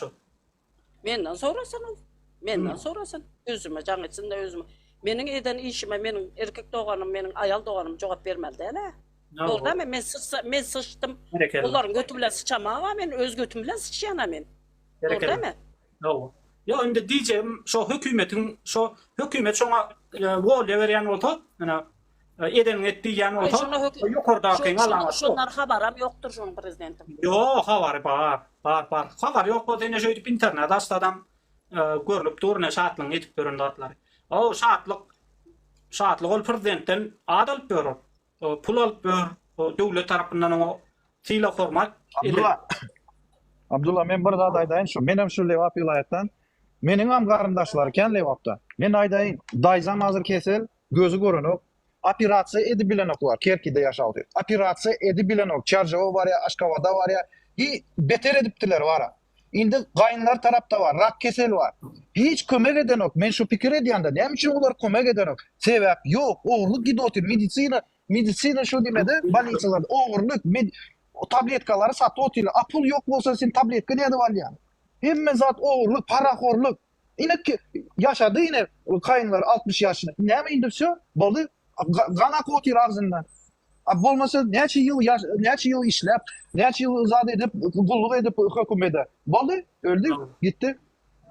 Menden sorasın. Menden sorasın. Özüme can etsin de özüme. Menin eden işime, menin erkek doğanım, menin ayal doğanım cevap vermeli değil mi? Doğru değil mi? Men sıçtım. Onların götümle sıçamam ama ben öz götümle sıçayanam ben. Doğru değil mi? Doğru. Ya şimdi diyeceğim şu hükümet şuna rol veren oldu. Yani edenin ettiği yan oldu. Yukarıdaki alamaz. Şunlar haberim yoktur şunun prezidentim. Yok haber var. Haber yok o dene şöyle internet astadan görülüp duruna şatlığın etip göründü atları. O şatlık ol prezidentten adal börür. Pul alıp bör. Devlet tarafından o sila kurmak. Abdullah men bir zat aýdaýyn şu menem şu Lewap vilayatdan meniň am garyndашlar eken Lewapda. Men aýdaýyn daýzam hazır kesel gözü görünok operasiýa edip bilenok var. Kerkide ýaşawdy. Operasiýa edip bilenok. Çarjava var ya, Aşkabada var ya. Beter edipdiler wara. Indi gaýynlar tarapda var, rak kesel var. Hiç kömek edenok. Men şu pikir edýände näme üçin olar kömek edenok? Sebäp ýok, oğurluk gidotir. Medisina şu demede, balitsalarda oğurluk, o tabletkaları sattı otiyle. Apul yok bolsa sen tabletka näde alýan? Hemme zat oğurluk, paraxorluk. Ine yaşadı yine kayınlar 60 yaşında. Näme indi şu? Boldy gana kotir ağzından. Bolmasa neçe yıl işlep, neçe yıl zat edip, gulluk edip hökümede. Boldy, öldü, gitti.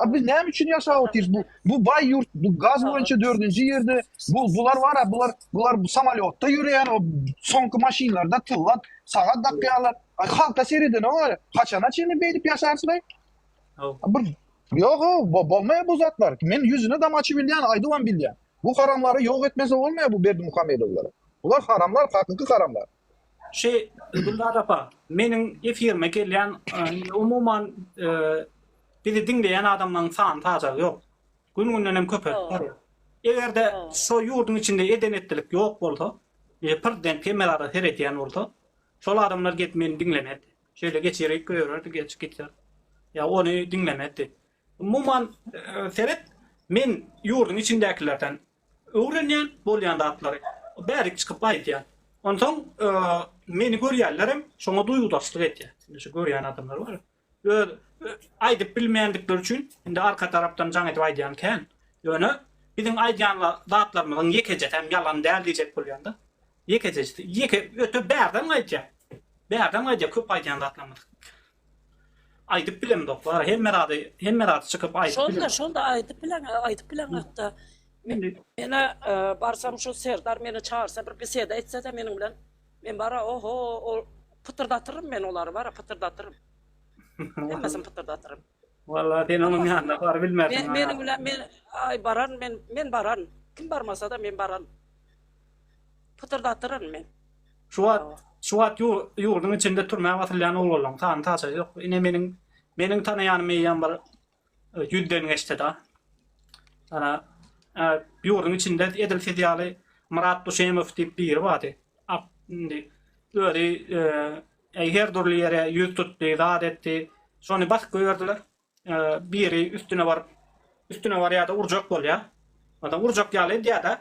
Biz näme üçin ýaşaýarys bu bay yurt, bu gaz boýunça 4-nji ýerde bular var ha, bular bu samolyotda ýürýän o soňky maşinlarda tıllat, sagat dakikalar. Halka sereden o var. Kaçana çeni beýdip ýaşarsy beý? Yok bolmaýar bu zatlar. Men ýüzüne dam açy bilýän, aýdywan bilýän. Bu haramları ýok etmese bolmaýar bu Berdi Muhammedowlar. Bular haramlar, hakyky haramlar. Gulda pa, menin efirime gelýän umuman bizi dinleyen adamdan sağın taza yok. Gün-günden hem köpek. Egerde so yurdun içinde edenetlilik yok oldu. Prezident kemelerde her etiyen oldu. Sol adamlar gitmeyin dinlemedi. Şöyle geçerek görürdü, geçer. Ya onu dinlemedi. Muman seret men yurdun içindekilerden öğrenen bolyan da atları. Berik çıkıp aytyan. Ondan meni görýärlerim şoňa duýgudaşlyk etdi. Şu görýän adamlar var. Aýdyp bilmeýändikleri üçin indi arka tarapdan jaň edip aýdýan ken. Ýöne biziň aýdýanlar zatlarymyň ýekejet hem ýalan däl diýjek bolýanda. Ýekejet, öte bärden aýdýar köp aýdýan zatlarymyň. Aýdyp bilemdik bar hemmerady çykyp aýdyp. Şolda aýdyp bilen hatta. Mene barsam şu Serdar meni çağırsa bir bisede etse de menim bilen men bara o pıtırdatırım men olary bara pıtırdatırım. Hemmesin pıtırdatırım. Vallahi sen onun yanında var bilmezsin. Menim bilen men baran. Kim barmasa da men baran. Pıtırdatırım men. Şu at yurdun içinde turmaya batırlayan oğlan. Tan taça yok. Ine menin tanıyanım eýän bir yüzden geçti da. Ana yurdun içinde Edil Fediali Murat Duşemow diýip biri bardy. Indi öýle her durly ýere yüz tutdy, zat etdi. Şonu bas gördüler. Biri üstüne var ýa-da urjak bolýar. Adam urjak ýaly diýär-de.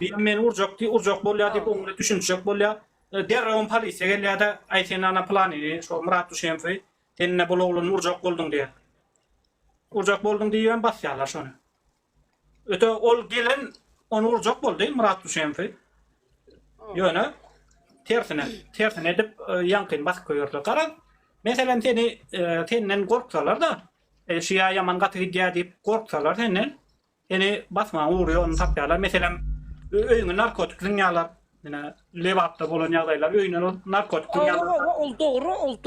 Bir men urjak bolýar diýip oňra düşünjek bolýar. Derrew polisiýa gelýär-de aýtyn ana plany şu Murat Duşemow tenne bolaglan urjak boldun diýär. Urjak boldun diýen basýarlar şonu. Öte ol gelen onu urjak boldy Murat Duşemow. Ýöne tersine edip yankyn bas koýarlar. Garan meselen tenden gorksalar da şiýa ýaman gaty diýär diýip gorksalar tenden basma uğruyor onu tapýarlar. Meselen öýüňe narkotik dünýalar lewapda bolan ýagdaýlar öýüne narkotik dünýalar. Ol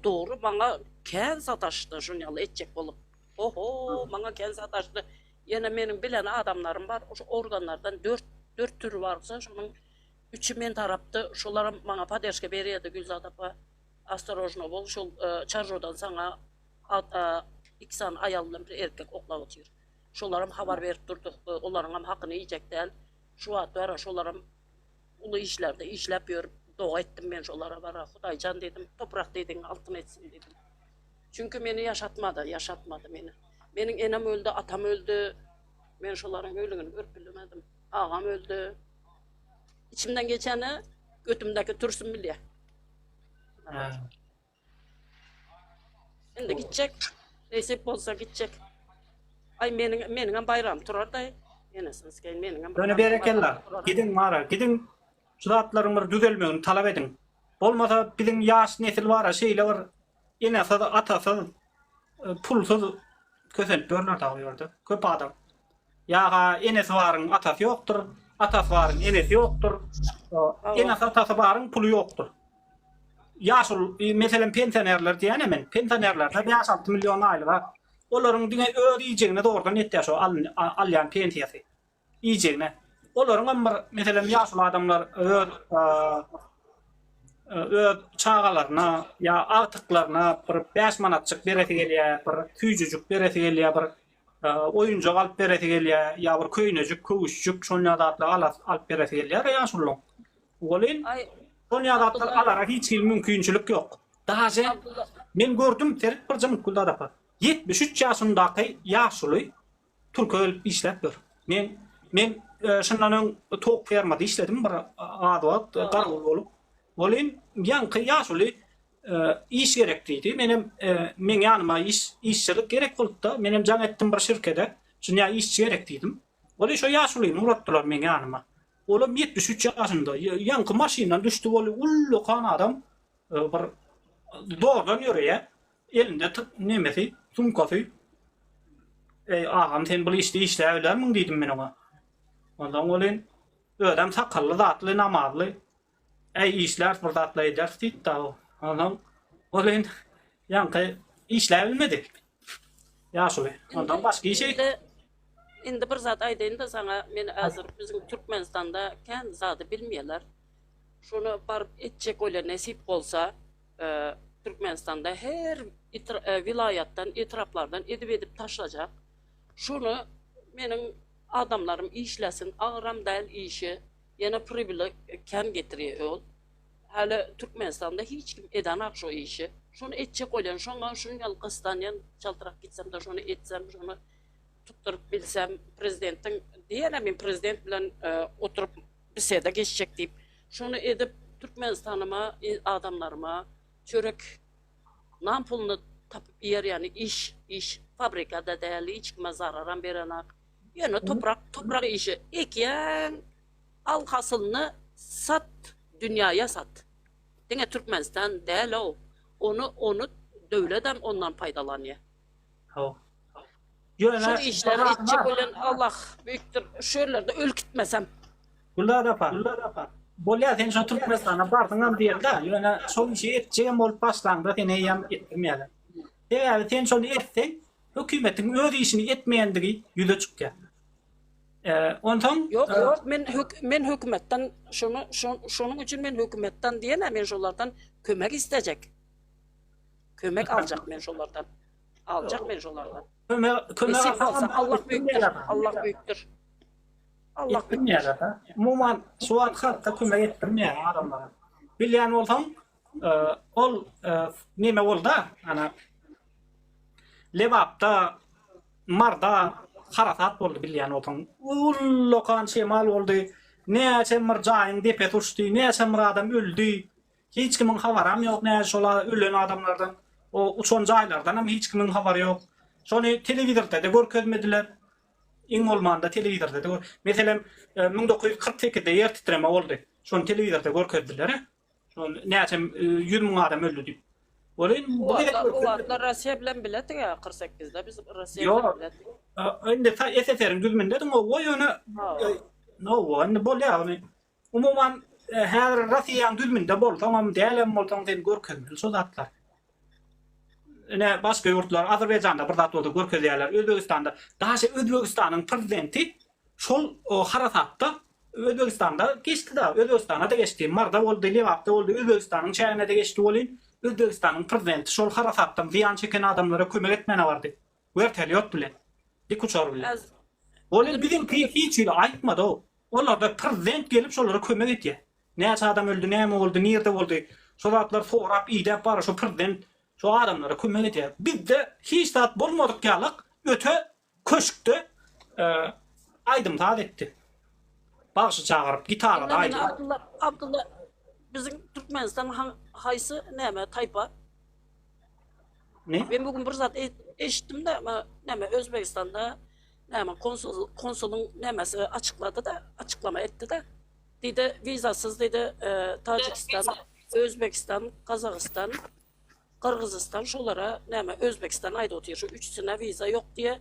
doğru. Bana ken sataştı jurnal etjek bolup. Oho, bana ken sataştı. Yine menin bilen adamlarım var. O organlardan 4 türü varsa şunun 3'ü men taraptı. Şolara bana padeşke berýärdi Gülzat apa. Осторожно bol. Şol çarjodan sana 2 san ayaldan bir erkek oklap otyr. Şolarym habar berip durduk. Olaryň hakyny ýyjek däl. Şu wagt bara şolarym uly işlerde işläp ýörüp doğa etdim men şolara bara. Hudaýjan dedim, toprak dediň altyn etsin dedim. Çünkü meni yaşatmadı meni. Menin enem öldü, atam öldü. Men şolaryň öldüğünü görüp bilmedim. Ağam öldü. İçimden geçeni götümdeki tursun bilýär. Endi gitjek. Nesip bolsa gitjek. Ay meniň bayram turar-da. Enesiniz keyin meniň. Döne berekellar. Gidin mara, gidin şuratlaryňy düzelmegini talap edin. Bolmasa bizim ýaş nesil bara şeýle bir enesi atasy pulsuz kösenip görner taýýardy. Köp adam. Ýa-ga enesi baryň atasy ýokdur, atasy baryň enesi ýokdur. Enesi atasy baryň puly ýokdur. Ýaşul meselen pensionerler diýen men, pensionerlerde 5-6 milyon aýlyga olaryň diňe öz iýjegine dogrudan etýär şo alýan pensiýasy. Iýjegine. Olaryň bir meselen ýaşul adamlar öz çağalaryna ýa agtyklaryna bir 5 manatçyk bereti gelýär, bir küýjüjük bereti gelýär, bir oýunjak alyp bereti gelýär, ýa bir köýnejik, köwüşjük şoňa datly alyp bereti gelýär ýaşulyň. Olin şoňa datly alara hiç mümkinçilik ýok. Daje men gördüm terip bir jymyk gulda dapa. 73 ýaşyndaky ýaşuly Türkiýe işläp dur. Men şundan tok fermada işledim bir adwat garul bolup. Olin ýanky ýaşuly iş gerekdiydi. Men ýanyma işçilik gerek bolupdy. Menem jaň etdim bir şirkede. Şuňa işçi gerekdiýdim. Olin şo ýaşuly uratdylar men ýanyma. Olam 73 ýaşynda ýanky maşynadan düşdi bolu ullu kan adam bir doğrudan ýörýär. Elinde nemesi, sumkasy. Agam sen bu işde işläýärmiň diýdim men ona. Ondan olin ödem sakally zatly namazly. İşler fırdatla eder diýdi o. Ondan olin ýanky işläbilmedi. Ýaşuly. Ondan başga iş Indi bir zat aýdaýyn da sana men hazır bizim Türkmenistanda kän zady bilmeýärler. Şonu baryp etjek öyle nesip bolsa Türkmenistanda her vilayatdan, etraplardan edip taşlajak. Şunu meniň adamlarım işlesin, ağram däl işi, ýene privileg kän getirýär ol. Hali Türkmenistanda hiç kim edanak şo işi. Şonu etjek olan, şoňa şuňal gystanýan çaltyrak gitsem de şonu etsem, şonu tutturup bilsem, prezidentiň diýene men prezident bilen oturup bisede geçecek diýip, şonu edip Türkmenistanyma, adamlaryma çörek nam pulunu tapıp yer yani iş fabrikada däl hiç kime zararan berenak. Ýöne toprak işi ekýän al hasylyny sat, dünýäye sat. Diňe Türkmenistan däl o. Onu döwlet hem ondan paýdalanýar. Şu işleri etjek bilen Allah büyüktür. Şöylerde ölkitmesem. Gullar apa. Bolýar sen şu Türkmenistana bardyňam diýildi. Ýöne şol işi etjegem bolup başlandy, seni ýam etdirmeýärler. Eger sen şonu etseň, hökümetiň öz işini etmeýändigi ýüze çykýar. Ondan Yok yok men hükümetten şunun için men hükümetten diyene men şolardan kömek isteyecek. Kömek alacak men şolardan. Alacak men şolardan. Esip olsa Allah büyüktür. Allah büyüktür. Allah büyüktür. Ettirmeýär da. Umuman suat hatta kömek ettirmeýär adamlara. Bilýän bolsam, ol neme boldu? Ana Lewapda, Marda harasat boldu bilýän bolsam. Ullokan şemal boldu. Näçe mırjaýyň depe turşdy, näçe bir adam öldü. Hiç kimin habaram ýok, näçe şolar ölen adamlardan. O uçan jaýlardan hem hiç kimin habary ýok. Şonu telewizorda da görkezmediler. İň bolmanda telewizorda da. Meselem 1948-de ýer titreme boldy. Şonu telewizorda görkezdiler. Şonu näçe 100 000 adam öldü diýip. Bolyn bu Ular Rusiya bilen bilet ya 48'de biz Rusiya bilen bilet. indi SSR'in düzmünde de o ýöne no indi bolýar. Umuman her Rusiýanyň düzmünde bol, tamam dälem bolsaň sen görkezmeli şu zatlar. Ne başka yurtlar, Azerbaycan'da bir zat oldu görkezýärler, Özbegistanda. Daha Özbegistanyň prezidenti şol harasatda Özbegistan'da geçti da, Özbegistan'a da geçti. Marda oldu, Lewapda oldu, Özbegistan'ın çayına da geçti olin. Özbegistan'ın prezidenti şol harasatdan ziyan çeken adamlara kömek etmene vardı. Vertelyot bilen. Dik uçar bilen. Olin bizim hiç öyle aytmadı o. Onlar da prezident gelip şolara kömek etdi. Näçe adam öldü, näme oldu, nerede oldu. Şolatlar sorap, iyidep bar, şu prezident şu adamlara kömek etdi. Biz de hiç zat bolmadyk ýalyk öte köşkde aydım taat etdi. Bağışı çağırıp gitarla aydım. Abdullah bizim Türkmenistan haýsy näme taypa? Ne? Ben bugün bir zat eşitdim de näme Özbegistan'da näme konsulun nämesi açıkladı da açıklama etti de dedi vizasız dedi Tacikistan, Özbekistan, Kazakistan, Kırgızistan şolara näme Özbekistan aýdy otyr şu üçsine viza yok diye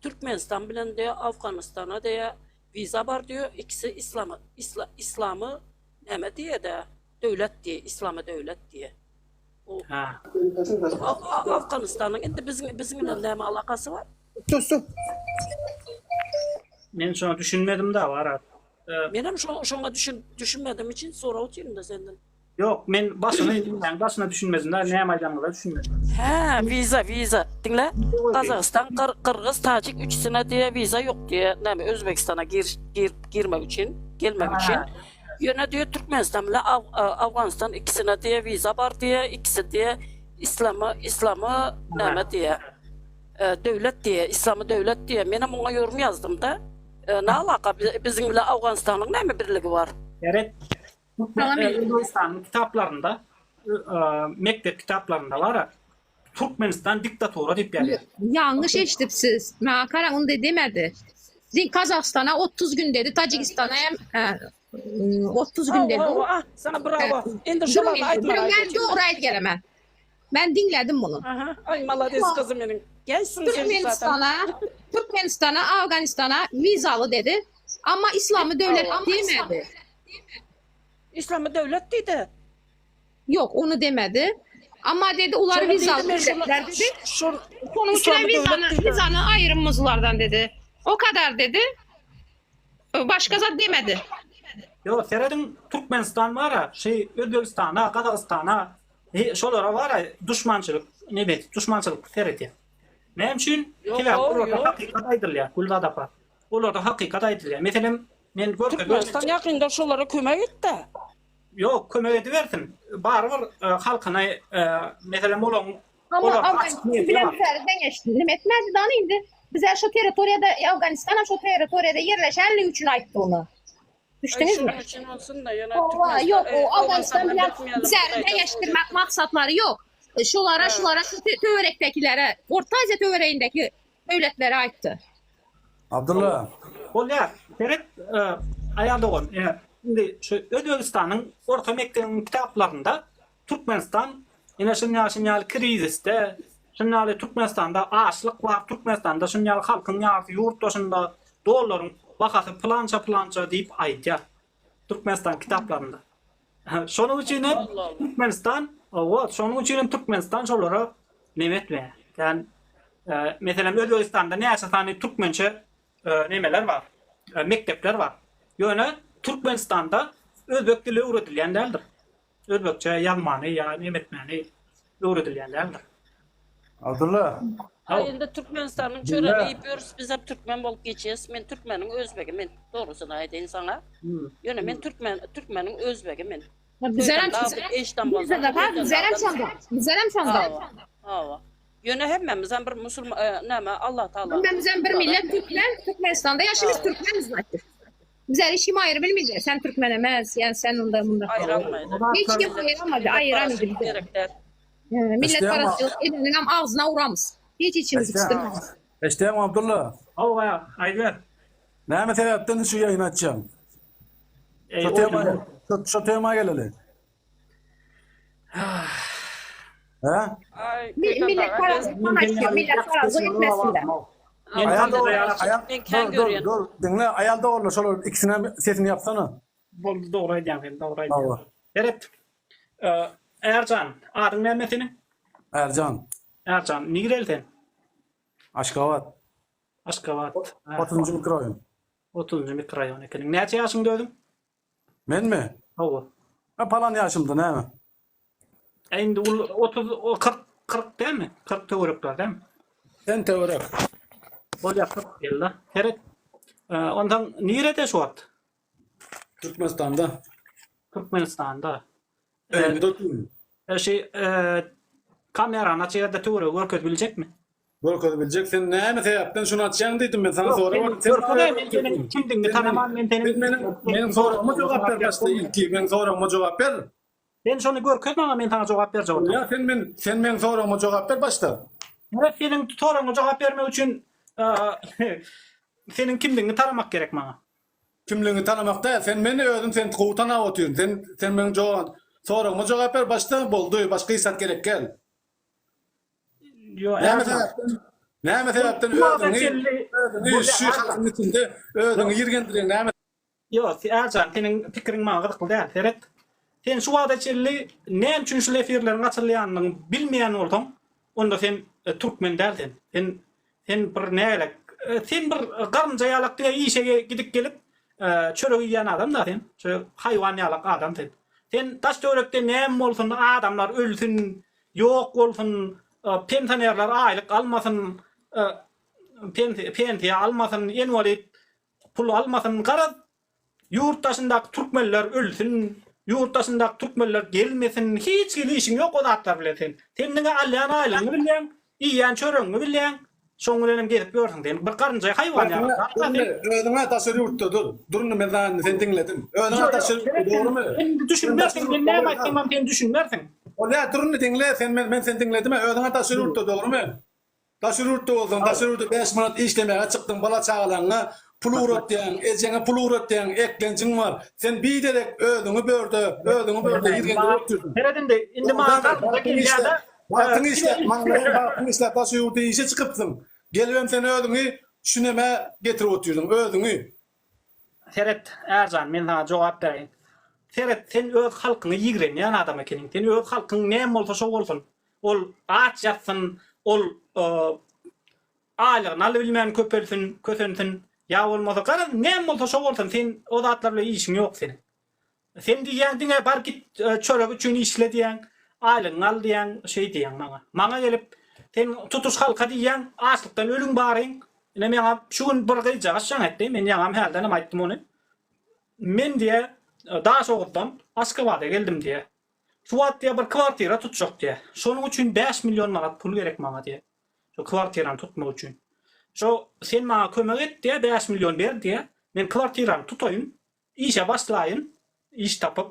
Türkmenistan bilen de Afganistan'a diye viza var diyor. İkisi İslam'ı näme diye de devlet diye, İslam'ı devlet diye. O Ha. Afganistan'ın indi bizimle näme alakası var? Sus. Men şonu düşünmedim de var. Benim şoňa düşünmediğim için sonra otyrum da senden. Yok men başına düşünmezdim de näme aýdamda düşünmedim. He viza dinle. Kazakistan, Kırgız, Tacik üçsine diye viza yok diye näme Özbekistan'a gelmek için. Yöne diyor Türkmenistan ile Afganistan ikisine diye viza var diye, ikisi diye İslam'ı näme diye devlet diye, İslam'ı devlet diye. Menem ona yorum yazdım da. Ne alaka bizimle Afganistan'ın näme birligi var? Evet. Özbekistan'ın kitaplarında, mektep kitaplarında var. Türkmenistan diktatoru deyip geldi. Yanlış eşitipsiz. Karan onu da demedi. Kazakistan'a 30 gün dedi, Tacikistan'a 30 gün dedi. Sana bravo. İndir şolar aytma. Ben doğru ayet gelemem. Ben dinledim bunu. Ay malades kızım benim. Gelsin sen zaten. Türkmenistan'a, Afganistan'a vizalı dedi. Ama İslam'ı devlet demedi. İslam'ı devlet dedi. Yok onu demedi. Ama dedi ular vizalı devletler dedi. Sonuçta vizanı ayrılmazlardan dedi. O kadar dedi. Başka zat demedi. Yo, seredin Türkmenistan var ya, Özbekistan'a, Kazakistan'a, şolara var ya, düşmançılık seredi. Ne için? Orada hakikat aydırlıyor, kulda da var. Orada hakikat aydırlıyor. Mesela, men Türkmenistan yakında şolara kömek etti. Yok, kömek ediversin. Var halkına, mesela olan... Ama Afganistan bilen ferden geçti. Etmezdi daha neydi? Bize şu teritoriyada, Afganistan'a şu teritoriyada yerleşen 53'ün aitti onu. Düştünüz mü? Yok, o Afganistan bilen üzerinde geçtirmek maksatları yok. Şulara, töverektekilere, Orta Azya tövereğindeki devletlere aitti. Abdullah. Olar, seret ayarda olun. Şimdi şu Özbekistan'ın orta mektebinin kitaplarında Türkmenistan yine şunyal kriziste, şunyal Türkmenistan'da açlık var, Türkmenistan'da şunyal halkın yarısı yurt dışında doların vakası plança deyip aytya Türkmenistan kitaplarında. Şonun için Türkmenistan şolara nemetme. Yani mesela Özbekistan'da ne esasani Türkmençe nemeler var. mektepler var. Ýöne Türkmenistanda özbek dili öwretilýän däldir. Özbekçe ýazmany ýa nimetmäni öwretilýän däldir. Abdullah. Endi Türkmenistan'ın çöreği diýiyoruz, biz hep Türkmen bolup geçýäs. Men Türkmenin özbegi, men dogrusyny aýdaýyn saňa. Ýöne men Türkmenin özbegi men. Bizerem şonda. Hawa. Ýöne hemmemiz hem bir musulman näme Allah Taala. Bizem bir millet Türkmen, Türkmenistan'da yaşamış Türkmeniz zaten. Bizler işim ayrı bilmedi. Sen Türkmen emez, yani sen onda bunda. Ayıramaydı. Hiç kim ayıramadı bizi. Gerekler. Millet İşte ama- parası edenin am ağzına uğramız. Hiç içimiz ısıtırmaz. İşte Abdullah. Hawa, aýdar. Näme sebäpden şu ýayny açjam? Şu tema geleli. Ha? Ay, Millet parası açıyor. Millet parası yetmesinler. Ben kendi görüyorum. Dur. Dinle ayalda olur. Şol ikisine sesini yapsana. Boldy dogry aýdýan, dogry aýdýan. Hawa. Eret. Ercan, adyň näme senin? Ercan. Ercan, nigirelden? Aşgabat. Aşgabat. 30. mikroraýon. 30 mikroraýon ekeniň. Näçe ýaşyňda öldüň? Men mi? Hawa. Ben palan yaşımda näme? Endi ul 30 o 40 dämi? 40 töwerekler dämi? Sen teorek. Bol ýaşyk ýylla. Heret. Ondan nirede şuat? Türkmenistan'da. Türkmenistanda. Bir dokun. Kamerany açýarda töwerek görkezip biljek mi? Görkezip biljek. Sen näme sebäpden şunu açýan diýdim ben sana sonra. Kimdiňi tanamam men seni. Men sorama jogap ber başda ilki. Men sorama jogap ber. Ben şonu görkezmem men sana jogap berjek. Ya sen men sorama jogap ber başda. Evet, senin soruňa jogap bermek üçin senin kimdiňi tanamak gerek maňa. Kimliğini tanımakta sen beni ödün sen kuvtana otuyorsun. Sen men sorama jogap ber başda boldy. Başka isat gerek gel. Yo, Näme sebäpden ödün şu halkyň içinde ödün ýirgendirýän näme? Yo, Ercan, senin pikiriň maňa gyzykly däl. Seret. Sen şu wagtda çelli näme üçin şu efirleriň açylýanyny bilmeýän bolsaň, onda sen Türkmen dälsin. Sen bir näle? Sen bir garynja ýalak diýe işe gidip gelip çörek ýýän adam da sen. Şu haýwan ýalak adam sen. Sen taş törekde näme bolsun, adamlar ölsün, ýok bolsun, pensionerler aylık almasın, pensiya almasın, envalid pul almasın, garaz yurttaşyndaky Türkmenler ölsün, yurttaşyndaky Türkmenler gelmesin, hiç işiň ýok o zatlar bilen sen. Sen näme alýan aýlyňy bilýän, iýýän çöreňi bilýän, şoň bilenem gelip görüň sen. Bir garynja haýwan ýa. Ödüňe taşyr yurtda dur. Durun men sen dinledim. Ödüňe taşyr dogrymy? Sen düşünmersin, men näme aýtdymam sen düşünmersin. Ola durun dinle sen men sen dinledim. Ödüňe taşyr yurtda dogrymy? Taşyr yurtda bolsaň, taşyr yurtda 5 manat işlemäge çykdyň bala çağalaňa pul uratýan, ejeňe pul uratýan eklençiň var. Sen biderek ödüňi börde ýirgende oturdun. Heredinde indi maňa gelýärde. Wagtyň işle taşyr yurtda işe çykypsyň. Gelibem sen ödüňi şuneme getirip oturdun, ödüňi. Seret Ercan, men sana jogap berýän. Seret, sen öz halkyny ýigrenýän adam ekeniň. Sen öz halkyň näme bolsa şo bolsun. Ol aç ýatsyn, ol aýlygyny alyp bilmän köpelsin, kösensin. Ya bolmasa garaz näme bolsa şo bolsun. Sen o zatlar bilen işiň ýok senin. Sen diýändiňe bar git çörek üçin işle diýän, aýlygyny al diýän, şey diýän maňa. Maňa gelip sen tutuş halka diýän, açlykdan ölüň baryň. Ne men şu gün bir gyja gaşan etdim. Men ýagam herden aýtdym onu. Men diýe daş ogutdum, Aşgabat'a geldim diye. Şu wagt diye bir kwartira tutjak diye. Şonuň üçin 5 milyon manat pul gerek maňa diye. Şu kwartirany tutmak üçin. Şu sen maňa kömek et diye 5 milyon ber diye. Men kwartirany tutaýyn, işe başlaýyn, iş tapyp.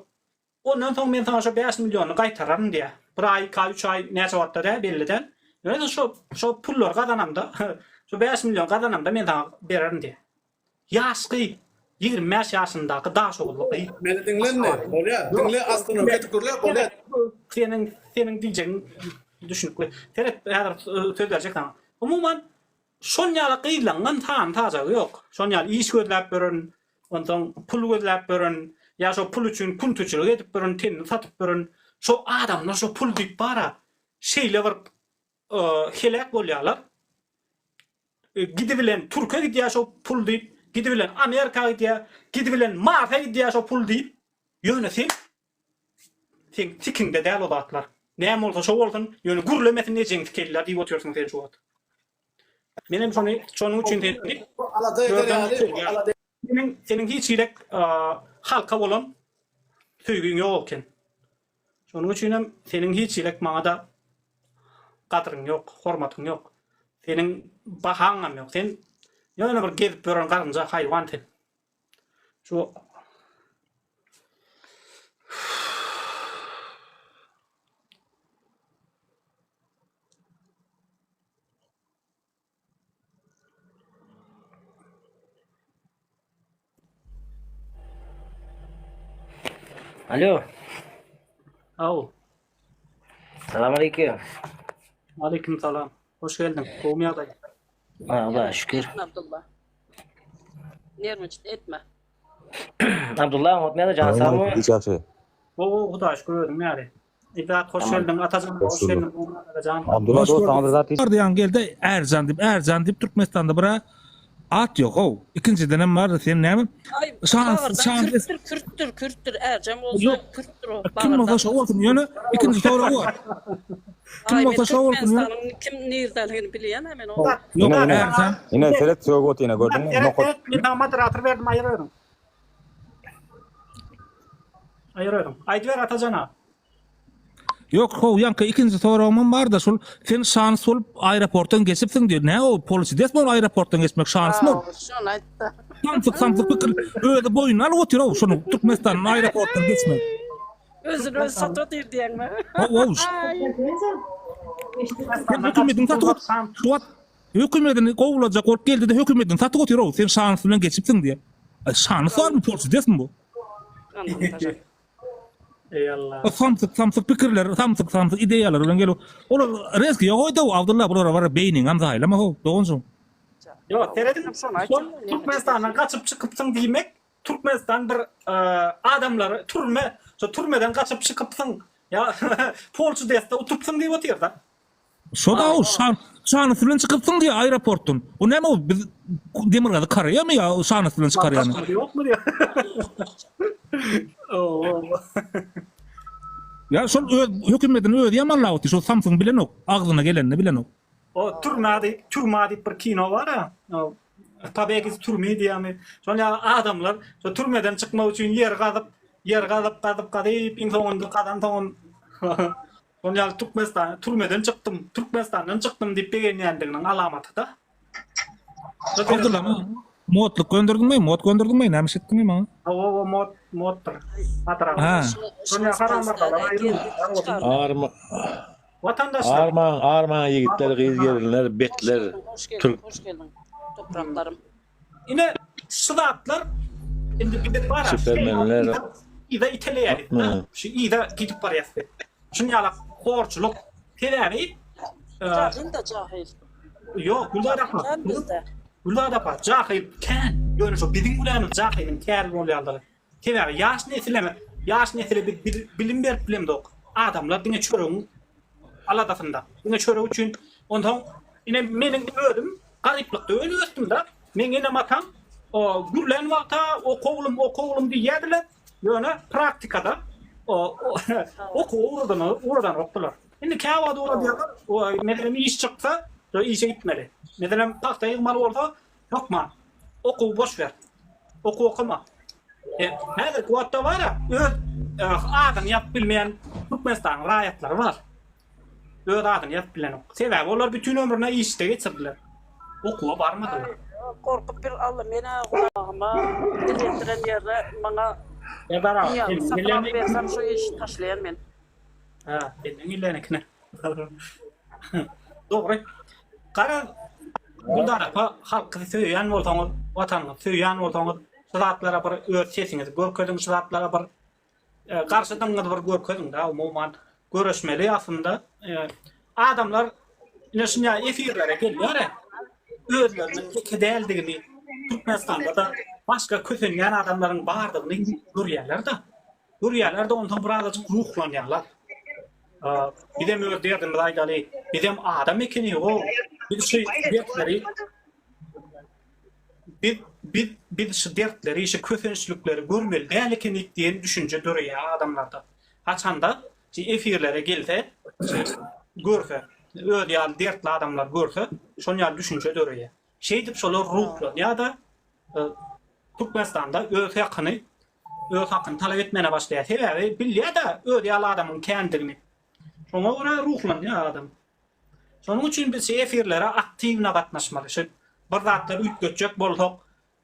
Ondan soň men sana şu 5 milyonu gaýtararym diye. Bir aý, 3 aý näçe wagtda da belliden. Ýöne şu pullar gadanamda, şu 5 milyon gadanamda men sana bererim diye. Ýaşky 25 ýaşyndaky daş ogully. Meni dinlenme. Ola, dinle aslında ketikürle ola. Senin diýjegin düşünükli. Seret söz berjek sana. Umuman şon ýaly gyýlangan tajagy ýok. Şon ýaly iş gözläp beren, ondan pul gözläp beren, ýa şo pul üçin kuntuçylyk edip beren, tenini satyp beren. Şo adamlar şo pul diýip bara şeýle bir helak bolýarlar. Gidibilen Türkiýe gidýär şo pul diýip gidibilen Amerika gidiyor, gidibilen Mart'a gidiyor şu pul deyip yönetim sen tikinde değil o dağıtlar. Ne olsa şu olsun yönü gürlemesin ne cenk keller deyip oturuyorsun sen şu at. Benim şunun için değil. Alada eder yani. Alada Senin hiç ilek halka olan tüygün yokken. Şunun için senin hiç ilek bana da kadrın yok, hormatın yok. Senin bahanam yok. Sen yani bir gezip gören karınca hayvan sen. Şu Alo. Au. Selamünaleyküm. Aleyküm selam. Hoş geldin. Kovmaya da. Allah şükür. Abdullah. Nermicit etme. Abdullah Mutlu'ya da can sağ mı? Hiç yaxşı. O Xuda şükür ödüm yani. İdat hoş geldin. Atacan hoş geldin. Atacan. Abdullah dost tanıdır zat. Vardiyan geldi Erzan dip Türkmenistan'da bura at yok o. İkinci dönem vardı senin ne mi? Ay, Şans. Kürttür. Ercem olsa Yok. Kürttür o. Kim olsa şu olsun yönü ikinci soru o var. Kim olsa şu olsun yönü. Kim nereden biliyen hemen o. Yok Erzan. Yine selek sögöt yine gördün mü? Nokot. Evet, bir daha moderatör verdim ayırıyorum. Aydıver Atacan'a. Yok o yankı ikinci sorumun var da şul sen şans olup aeroporttan geçipsin diyor. Ne o polisi desme o aeroporttan geçmek şans mı? Şunu aytdı. Samsık fikir öyle boyun al otur o şunu Türkmenistan'ın aeroporttan geçmek. Özünü öz satı dir diyen mi? O. Hükümetin satı ot. Suat hükümetin kovulacak ort geldi de hükümetin satı otur o. Sen şansıyla geçipsin diye. Şans var mı polisi desme bu? Ey Allah. O samsık fikirler, samsık ideyalar ulan gelo. Olar reski oyda o Abdullah bulara var beynin amza haylama ho. Doğunsun. Yok, tereddüt. Son Türkmenistan'dan kaçıp çıkıpsın demek. Türkmenistan bir adamları türmeden kaçıp çıkıpsın. Ya Polçu deste utupsın diye otuyor da. Şoda o şanısıyla çıkıpsın diye aeroportun. O ne mi o Demirgaz'ı karaya mı ya o şanısıyla çıkarıyor? Yok mu diyor. Oo. Ya şu hükümetin öyle yamanla otu. Şu Samsung bilen o. Ağzına gelenini bilen o. O Türmadi bir kino var ya. Tabii ki Türmedi yani. Sonra adamlar so türmeden çıkmak için yer kazıp insanın kadan tamam. Sonra Türmeden çıktım. Türkmenistan'dan çıktım deyip beğenyendiğinin alamatı da. Abdullah mı? Modluk gönderdim mi? Mod gönderdim mi? Neymiş ettin mi? O moddur. Ha. Sonra haramlar Arma vatandaşlar. Arman yigitler, kız gelinler, bekler. Hoş geldin. Topraklarım. Yine sıdatlar şimdi bir de var. Süpermenler. İyi de İtalya. Şu iyi de gidip var ya. Şimdi yala korçuluk tedavi. Cahil de cahil. Yok, bunlar da Sen bizde. Bunlar da var. Cahil kan. Yani şu bizim ulanın cahilin kâr rol aldı. Tedavi yaş nesile bilim bilim dok. Adamlar dine çörün aladasında. Dine çörü için ondan yine menin ödüm gariplikte öyle östüm da. Men yine makam o gürlen vakta o kovulum diye yediler. Yani praktikada oradan oktular. Şimdi kâvada orada o mesela iş çıksa o işe gitmeli. Mesela tahtayı mal orada yok mu? Oku boş ver. Okuma. Nedir kuatta var ya adam yap bilmeyen Türkmenistan rayetler var. Adam yap bilen ok. Sebebi onlar bütün ömrüne işte geçirdiler. Okuğa varmadılar. Korkup bir Allah mena kulağıma dilendiren yerde bana Ebara. satmak versem şu iş taşlayan men. Ha, benim illenek ne? Doğru. Kara bunlar halkı söyleyen olsanız, vatanı söyleyen olsanız, sıratlara bir öğretseniz, görközün sıratlara bir karşıdan bir görközün da umuman görüşmeli aslında. Adamlar yine şimdi efirlere geliyor ya. Özlerinin kedeldiğini Türkmenistan'da da başka kötünyen adamların bağırdığını görüyorlar da ondan birazcık ruhlanıyorlar. Bir de mürdeydim Raydali, bir de adam ekini o, bir şey bekleri biz şu dertleri, şu köfençlükleri görmeli dälekenik diýen düşünje dörüýär adamlarda. Haçanda efirlere gelse, görse, öyle ýaly dertli adamlar görse, şol ýaly düşünje dörüýär. Şeýdip şolar ruhlan ýa-da Türkmenistan'da öz hakkını talep etmene başlaýar. Sebebi bilýär-de öz ýaly adamyň kendini. Şoňa görä ruhlan ýa adam. Şonuň üçin biz efirlere aktiwne gatnaşmaly. Şu bir zatlar ütgetjek bolsak,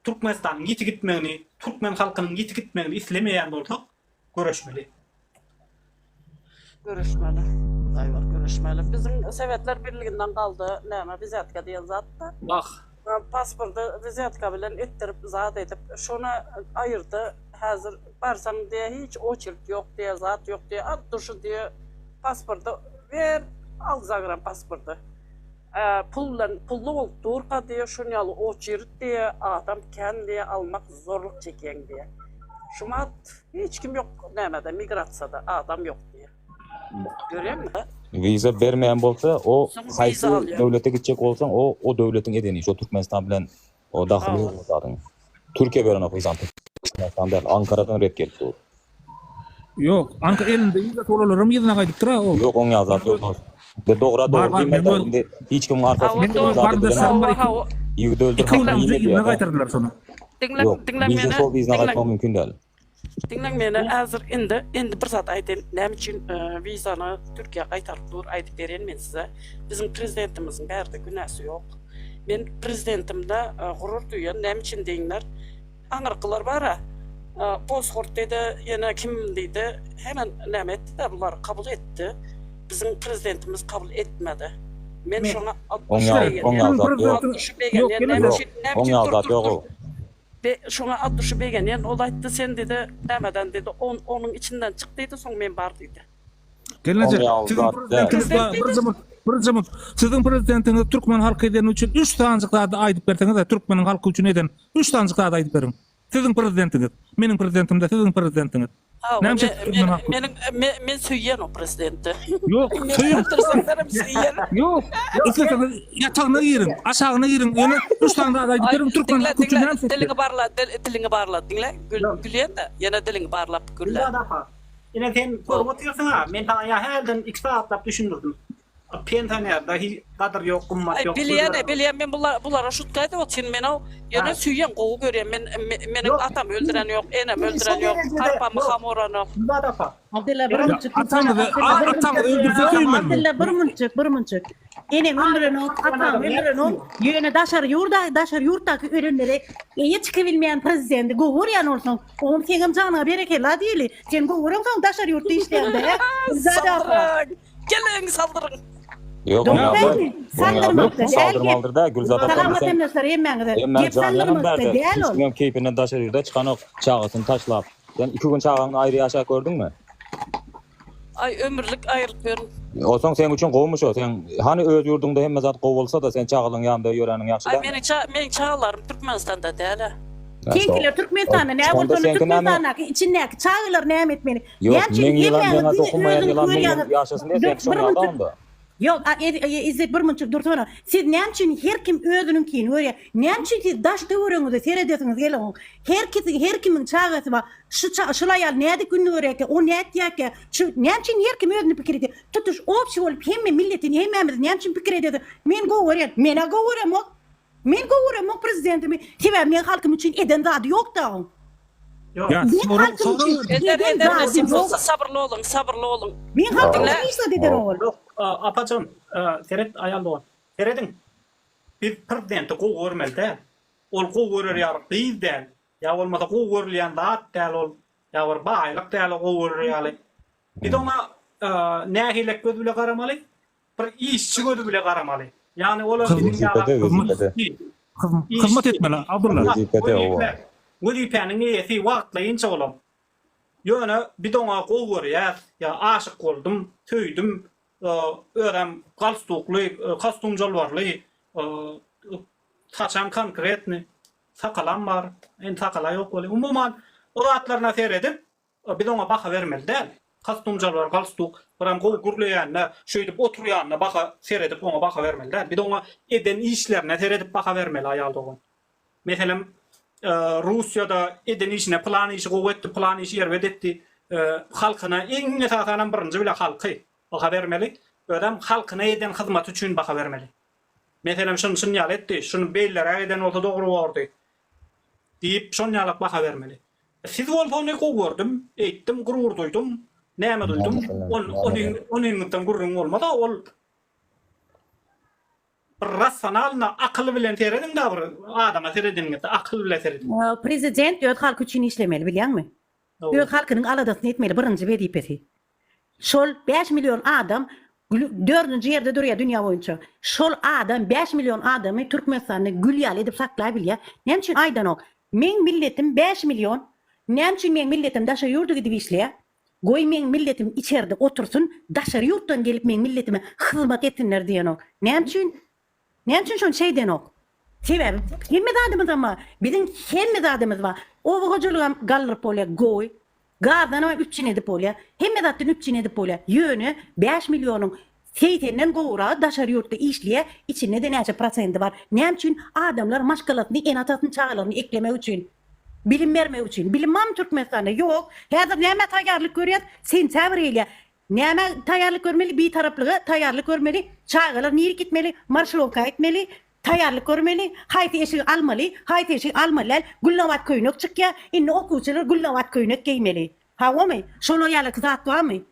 Türkmenistanyň ýiti gitmegini, Türkmen halkynyň ýiti gitmegini islemeýän bolsak, görüşmeli. Görüşmeli. Ayvar görüşmeli. Bizim Sovetler Birliginden kaldı. Näme vizatka diýen zatda. Bak, Pasportu vizatka bilen ettirip zat edip şona ayırdı. Hazır barsan diye hiç oçirt yok diye zat yok diye at duşu diye pasportu ver al zagram pasportu. Pullu ol durka diye şunyalı oçirt diye adam kendi almak zorluk çeken diye. Şumat hiç kim yok nemede migratsiyada adam yok diye. Görüyor musun? Viza bermeýän bolsa, o Sonra haýsy viza alýar. döwlete gitjek bolsaň, o döwletiň edeni, şo Türkmenistan bilen o daxily bolsaň. Türkiýe beren okysan. Türkmenistan Ankara'dan ret geldi. Yok, Anka elinde ýyla tolalarym ýylyna gaýdyp tura o. Yok oň ýazat yok. De dogra Var, dogry men diýmeden indi hiç kim arkasynda doğru, var da sen var. ýigit öldürip 2000 ýylyna gaýtardylar şonu. Yok, bize sol bizne gaýtmak mümkin däl. Dinleň meni hazır endi bir zat aýdym. Näme üçin vizany Türkiýe gaýtaryp dur aýdyp beren men size. Bizim prezidentimiziň bärde günäsi ýok. Men prezidentimde gurur duýan näme üçin diýinler. Aňyrkylar bara. Bozkurt dedi, ýene kim diýdi. Hemen näme etdi, bular kabul etdi. Bizim prezidentimiz kabul etmedi. Men şoňa Oň ýazat yok. Oň ýazat ýok. Şoňa addyşy begen, ýani ol aýtdy sen dedi, nämeden dedi, onuň içinden çyk diýdi, soň men bar diýdi. Gelnece, Oň bir zaman, sizin prezidentiniz Türkmen halky eden üçin 3 tanjyklary aýdyp berseňiz, Türkmeniň halky üçin eden 3 tanjyklary aýdyp berin. Sizin prezidentiniz, meniň prezidentim de sizin prezidentiniz. Men süýýän o prezidenti. Yok, yok. Isleseňiz ýatagyna girin, aşagyna girin. Ýene 3 tanjyklary aýdyp berin Türkmen halky üçin näme? Diliňi barla, dinle, gülýän de, ýene diliňi barlap güllä. Yine sen sorup oturuyorsun ha. Men taňa herden 2 saatlap düşündürdüm. Pensionerda hiç kadar yok, kummat yok. Bilýän men bulara şut gaýdyp otyn men o ýene süýýän gowy görýän. Meniň atam öldüren yok, enem öldüren yok, harpamy hamoran yok. Abdullah bir munçuk. Atam öldürse süýmen. Abdullah bir munçuk. Enem öldüren ok, atam öldüren ok. Ýöne daşar ýurtdaky örenlere ýetişke bilmeýän prezidenti gowurýan bolsaň, onuň seňem janyna bereke la diýeli. Sen gowurýaň daşar ýurtda işleýände. Gelin saldırın. Yok, saldırmalıdır da Gülzada Salamat emnesler emmeňize. Gep saldırmakda däl ol. Kim keypinden daşar ýurda çykanok çağısyn taşlap. Sen 2 gün çağanyny aýry ýaşap gördüňmi? Ay ömürlük aýryp berin. Olsaň sen üçin gowmuş o. Sen hani öz ýurdunda hemme zat gow bolsa da sen çağalyň ýanynda ýöreňiň ýaxşy da. Ay meniň çağlarym Türkmenistanda däl. Kenkiler Türkmenistan'da ne bolsa Türkmenistan'da içindeki çağlar näme etmeli. Yok, men ýylan okumaýan ýylan ýaşasyn diýip şonu ýaganda. Yok, izle bir munçuk durtana. Siz näme üçin her kim özüninkini görýär? Näme üçin siz daş döwrüňizde seredesiňiz gelen? Her kimiň çağasy bar. Şula ýaly näde günni görýär? O näde ýa-ki? Näme üçin her kim özüni pikir edýär? Tutuş opşy bolup hemme milletin hemmemiz näme üçin pikir edýär? Men gowurýar, men gowurýam. Men gowurýam o prezidentimi. Sebäbi men halkym üçin eden zady ýok da. Yok. Ya, Sabırlı olun. Men halkym üçin işle dediler ol. Yok, apacan, seret ayal doğan. Seredin, bir prezidenti gow görmeli. Ol gow görür ýar bizden. Ya olmasa gow görülýän zat däl ol. Ya bir baýlyk däl gow görür ýaly. Bir de ona nähilek gözü bile garamaly, bir işçi gözü bile garamaly. Yani olar hizmet etmeli Abdullah. Wezipeniň ýeti wagtlaýynça olam. Ýöne bir doňa gow görýär, ya aşyk boldum, töýdüm, öýdem galstukly, kostumjalwarly, taçam konkretni, sakalam bar, en sakala ýok boli. Umuman o zatlaryna seredip bir doňa baha bermeli däl. Kostumjalwar, galstuk, biram gow gürleýänne, şeýdip oturýanna baha seredip oňa baha bermeli däl. Bir doňa eden işlerine seredip baha bermeli aýal dogan. Mesela Rusya'da eden işine plan işi kuvvetli plan işi yer vedetti. Halkına en esasından birinci bile halkı baka vermeli. Adam halkına eden hizmet üçün baka vermeli. Mesela şunu sinyal etti, şunu beylere eden olsa doğru vardı. Deyip şonyalak baka vermeli. Siz olsa ne gördüm, ettim, gurur duydum, näme duydum, onun gururun olmadı, ol rasyonalna akıl bilen teredin da bir adama teredin gitdi, akıl bilen teredin. Prezident öd halk üçün işlemeli, bilýärmi? Öd halkynyň aladasyny etmeli birinji wezipesi. Şol 5 milyon adam 4-nji ýerde durýar dünýä boýunça. Şol adam 5 milyon adamy Türkmenistany gülýal edip saklaýar bilýär. Näme üçin aýdan ok? Men milletim 5 milyon. Näme üçin men milletim daşa ýurdu gidip işleýär? Goý men milletim içeride otursun, daşa ýurtdan gelip men milletime hyzmat etsinler diýen ok. Näme üçin? Näme üçin şol şeýden ok? Sebäbi hemme adamyz ama bizim hemme adamyz var. O hojulugam gallyp bolýar goý. Gazdan ama 3 edip bolýar. Hemme zatdan 3 edip bolýar. Ýöne 5 milyonyň seytenden gowra daşary ýurtda işleýär. İçinde de näçe prosenti var. Näme üçin adamlar maşgalatyny en atasyny çağalaryny eklemek üçin. Bilim bermek üçin. Bilim mam Türkmenistanda ýok. Häzir näme taýýarlyk görýär? Sentabr eýle. Näme taýýarlyk görmeli? Bir taraplygy taýýarlyk görmeli. Çağalar niri gitmeli, marşrowka etmeli. Taýýarlyk görmeli, haýty eşigi almaly, haýty eşigi almalylar, gullawat köýnek çykýar, indi okuwçylar gullawat köýnek giýmeli. Hawamy, şolar ýaly zat barmy?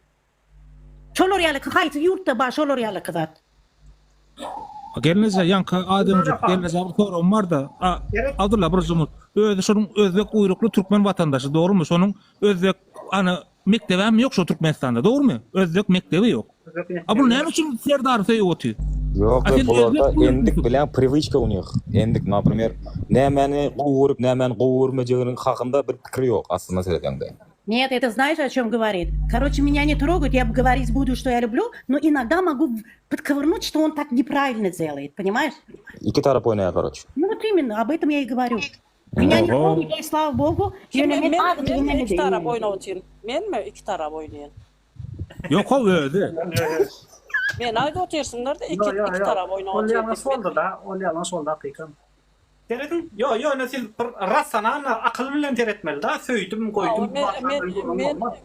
Şolar ýaly haýty ýurtda bar şolar ýaly zat. Gelnese yanka adamcık gelnese bir sorum var da Abdullah Bruzumuz özü şonun özbek uyruklu Türkmen vatandaşı doğru mu? Şonun özbek ana mektebi mi yok şu Türkmenistan'da doğru mu? Özbek mektebi yok. Bu näme üçin Serdar söýüp Yok, bularda endik bilen привычка у них. Endik, например, nämeni gowurup, nämeni gowurmajygynyň hakynda bir pikir yok aslında meselede. Нет, это знаешь, о чем говорит? Короче, меня не трогают, я говорить буду, что я люблю, но иногда могу подковырнуть, что он так неправильно делает, понимаешь? İki taraf oynaya короче. Ну вот именно, об этом я и говорю. Меня не трогают, и слава богу, Men iki tarap oynawçyn. Men mi iki tarap oynayan? Yok o özü. Men aýda otursunlar da iki tarap oynawçyn. Olýan solda da, olýan solda hakykan. Teredin? Yo, ne siz rasyonalna akıl bilen teretmeli da, söýdüm, goýdum.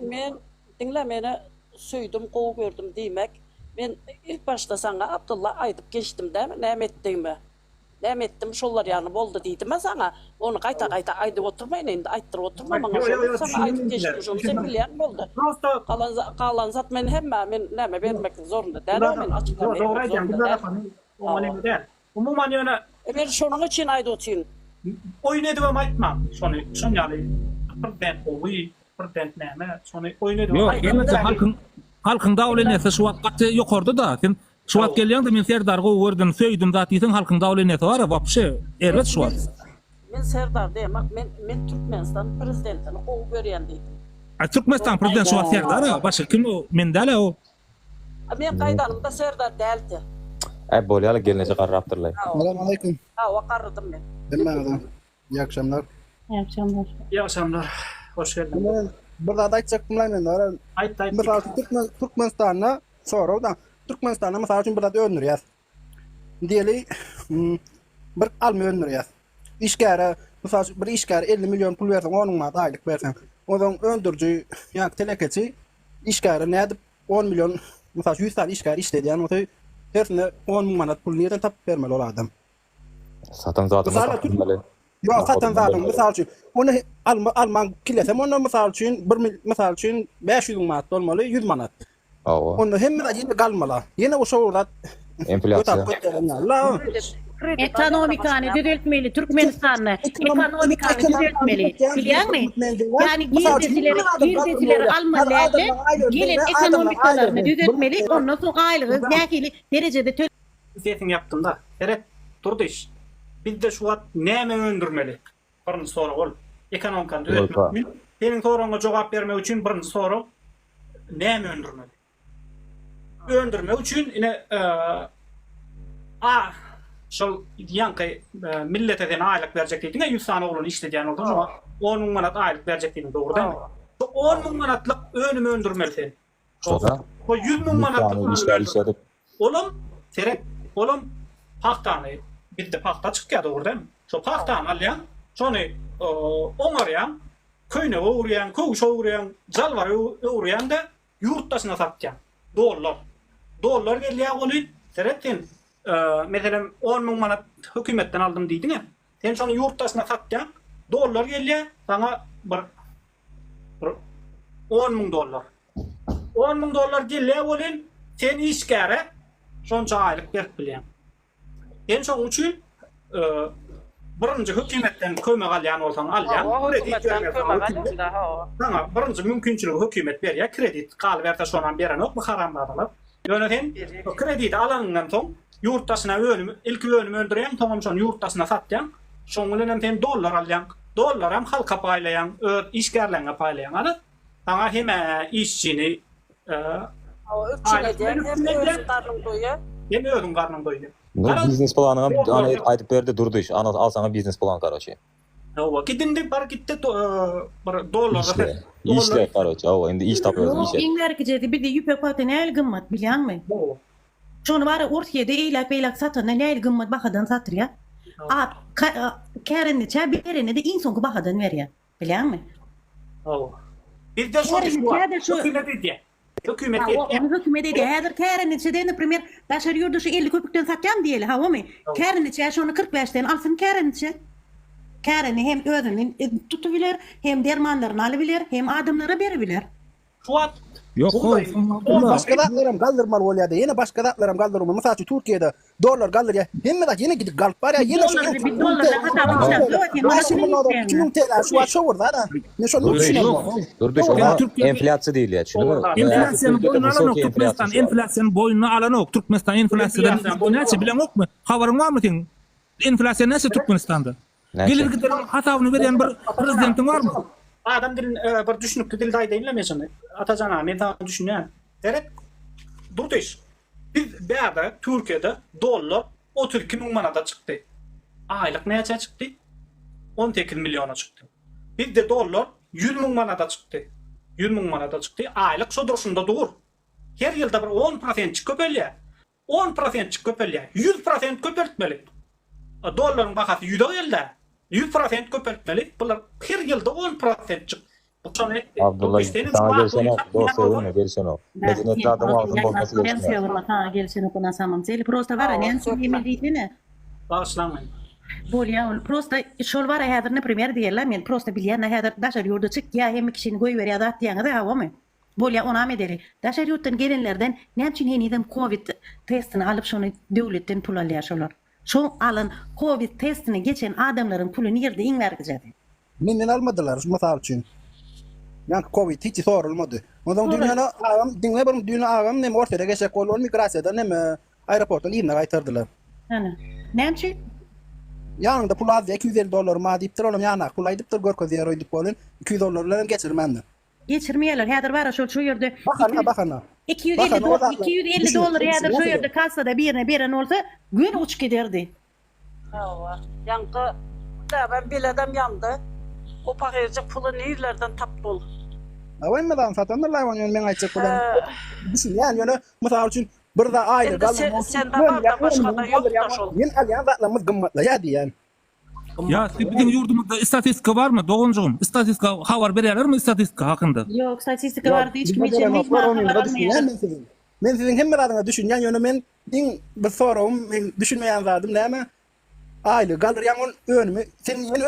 Men dinle meni söýdüm, gow gördüm diýmek. Men ilk başda sana Abdullah aýdyp geçdim däme, näme etdiňmi? Näme etdim, şollar ýany boldy diýdim sana. Onu gaýta aýdyp oturmaýyn, endi aýtdyryp oturma maňa. Sana aýdyp geçdim, şol sen bilýän boldy. Kalan zat men hemme men näme bermek zorunda däl, men açyklamak zorunda. Umuman ýöne Ben şonuň üçin aýdyp oturýyn. oynadyp hem aýtmam. Şonu ýaly prezident owy, prezident näme? Şonu oynadyp Yok, gelnese halkın dawlenesi şu wagtda ýokarda da. Sen şu wagt gelýäňde men Serdar gowurdym, söýdüm zat diýsen halkın dawlenesi var, wapşe. Elbet şu wagt. Men Serdar diýmek, men Türkmenistan prezidentini gow görýän diýdim. Türkmenistan prezidenti şu wagt Serdar, başga kim o? Men däle o. Men gaýdanymda Serdar däldi. Bolýaly gelnese garrapdyrlar. Assalamu alaykum. Ha, wakarrydym men. Bilmem. İyi akşamlar. İyi akşamlar. İyi akşamlar. Hoş geldin. Burada aýtjak bilen Aýt. Türkmenistan'a sonra da Türkmenistan'a mesela için burada öldürüyor. Diyelim bir alma öldürüyor. İşgara mesela bir işgara 50 milyon pul versen onun madde aylık versen. O zaman öldürücü yani telekeci işgara ne edip 10 milyon mesela 100 tane işgara işledi yani o da her 10 manat pul nereden tap vermeli o adam. Satan zatı satmaly. Yok satan zaten mesela için onu alman kilese onu mesela için mesela için 500 manat olmalı 100 manat. Onu hem de yine kalmalı. Yine o şoğurlar Enflasyon. Ekonomikany düzeltmeli, Türkmenistan'ı ekonomikany düzeltmeli. Bilýärmi? Yani girdileri almalylar, gelip ekonomikalarını düzeltmeli, ondan soň aýlygy näkili derecede Zeytin yaptım da. Evet, durdu iş. Biz de şu wagt näme öndürmeli? Birinji soru ol. Ekonomikany düzeltmeli. Senin soruňa jogap bermek üçin birinji soru näme öndürmeli? Öndürmek üçin ine şol ýanky millete den aýlyk berjek diýdiň, 100 tane oğlun işledýän oldu, şoňa 10 manat aýlyk berjek diýdiň, dogry dämi? 10 manatlyk önüme öndürmeli sen. O 100 manatlyk işler. Oğlum, Serep, oğlum, haktany Bir de paxta çıkıyor orada. Şu paxtan alyan, sonra oňaryan, köýne uğrayan, köwüşe uğrayan, jalwara uğrayan da yurtdaşyna satýan. Dollar gelýär ony. Serettin, mesela 10 000 manat hökümetten aldım diýdiň ya. Sen şonu yurtdaşyna satýan, dollar gelýär, sana bir 10 000 dollar. 10 000 dollar gelýär bolýan, sen işgäre şonça aýlyk berip bilýän. En şoň üçin birinji hökümetten kömek alýan bolsaň alýan, kredit berýän. Sana birinji mümkinçiligi hökümet berýär, kredit galy berse şonan beren ok, bu haram badalar. Ýöne sen kredit alanyndan soň yurtdaşyna ilk önüm öldürýän, soňam şonu yurtdaşyna satýan, şoň bilen sen dollar alýan. Dollar hem halka paýlaýan, işgärlerine paýlaýan aly. Sana hem işçini hem özüň garnyň doýuyor. Bu biznes planına aytıp berdi durdu iş. Al sana biznes plan karaçı. Ova gidindi bar gitti dollar. İşle karaçı. Ova indi iş tapıyoruz işe. Eňlerki jedi bir de ýüpek paty näil gymmat bilýärmi? Şonu bara ortýede eýlak satanda näil gymmat bahadan satýar ya. At kärendiçe bereni de iň soňky bahadan berýär. Bilýärmi? Ova. Bir de şu hükümet Hükümet dedi. Häzir kärendiçe napример, daşar ýurdu şu 50 köpükden satýan diýeli, hawamy? Kärendiçe şonu 45den alsyn kärendiçe. Käreni hem özüni tutubiler, hem dermanlaryny alybiler, hem adamlara berebiler. Fuat Yok Başka datlarım galdırmalı bolýardy. Yine başka datlarım galdırmalı. Mesela Türkiye'de dolar galdırya. Hem de yine gidip galıp var ya. Yine şu Bir dolar hata başlar. 2000 TL şu an şovur da. Ne şu Durdu iş. Ona enflasyon değil ya. Şunu Enflasyanyň boýuna alan ok Türkmenistan, enflasyanyň boýuna alan ok Türkmenistan enflasyondan näçe bilen okmy? Habaryň barmy seň? Enflasyon näçe Türkmenistanda? Gelir giderim hatawyny berýän bir prezidentiň barmy? adam dilin bir düşünüp dil daýda inlemeýän. Atajan men taýdan düşünýän. Derek durdu iş. Biz bäde Türkiýede dollar 32 000 manata çykdy. Aýlyk näçe çykdy? 18 milyona çykdy. Bizde dollar 100 000 manata çykdy. 100 000 manata çykdy. Aýlyk şu duruşunda dur. Her ýylda bir 10% köpelýär. 10% köpelýär. 100% köpeltmeli. Dollaryň bahasy 100 ýylda. 100% köpeltmeli. Bular her ýylda 10% çyk. Bu çon etdi. Abdullah sana gelsen ok. Doğru gelsen ok. Medeniyetli adam ağzın bozması Ben geçmiyor. seviyorum ha gelsin okuna samam. Zeli prosta var ya ne söyleyemedi ne? Başlamayın. Bolya prosta şol var ya например diýerler men prosta bilýän häzir daşar ýurda çyk ya hem kişini goýberýär da diýende hawamy. Bolya ona medeli. Daşar ýurtdan gelenlerden näçin henidem Covid testini alıp şonu döwletden pul alýar şolar. Şu alan Covid testini geçen adamların pulunu ýerde iň vergijedi. Menden almadılar mesela için. Yani Covid hiç sorulmadı. Ondan dünyada ağam dinle bir dünya ağam nem ortada geçe kolon migrasyada nem aeroportdan ýerine gaýtardylar. Ana. Näçin? Yanında pul az $250 ma diýip olam ýana pul aýdypdyr görköz ýer oýdyp bolan $200 bilen geçirmändir. Geçirmeýärler. Häzir bara şu ýerde Bakana. 250 dolar häzir şu ýerde kassada birine beren bolsa gün uçup giderdi. Hawa. Yankı da ben bir adam yandı. O paketçi pulu nerlerden tapdı ol. Awaymadan satanlar ýöne men aýtjak bolan. Düşün ýöne mesela için bir da aýry galym. Sen de var da başga da yok da şol. Ýen alýan zatlarymyz gymmatla ýa. Ya bizim yurdumuzda istatistika var mı? Doğuncuğum, istatistika haber berýärler mi istatistika hakynda? Yok, statistika var hiç kim için hiç var. Men sizin hemmelaryňa düşünýän ýöne men bir sorum men düşünmeýän zatym näme? Aýly galyrýan önümi, sen ýene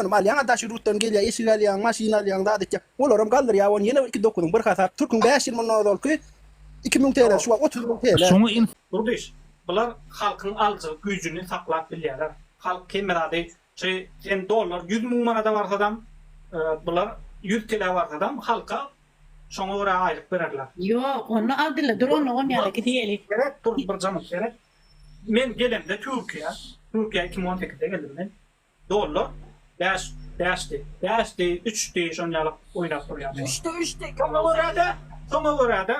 önüm alýan adaşy rutdan gelýär, eşik alýan, maşina alýan da diýip. Olaram galyrýan ýene ýene iki dokunyň bir hasar Türküň 5 ýyl monodol ki 2000 TL şu 30 000 TL. Şoňa Durduş. Bular halkyň aljy güýjüni saklap bilýärler. Halk kemerady, sen dollar 100 000 manata barsadam, bular 100 TL barsadam halka şoňa görä aýlyk bererler. Yok, onu aldılar. Dur onu ýaly diýeli. Gerek dur bir zaman gerek. Men gelemde Türkiýe 2018'de geldim ben. Dollar 5'ti 3'ti şonyalyk oýnap durýar. 3'te. Şoňa görä de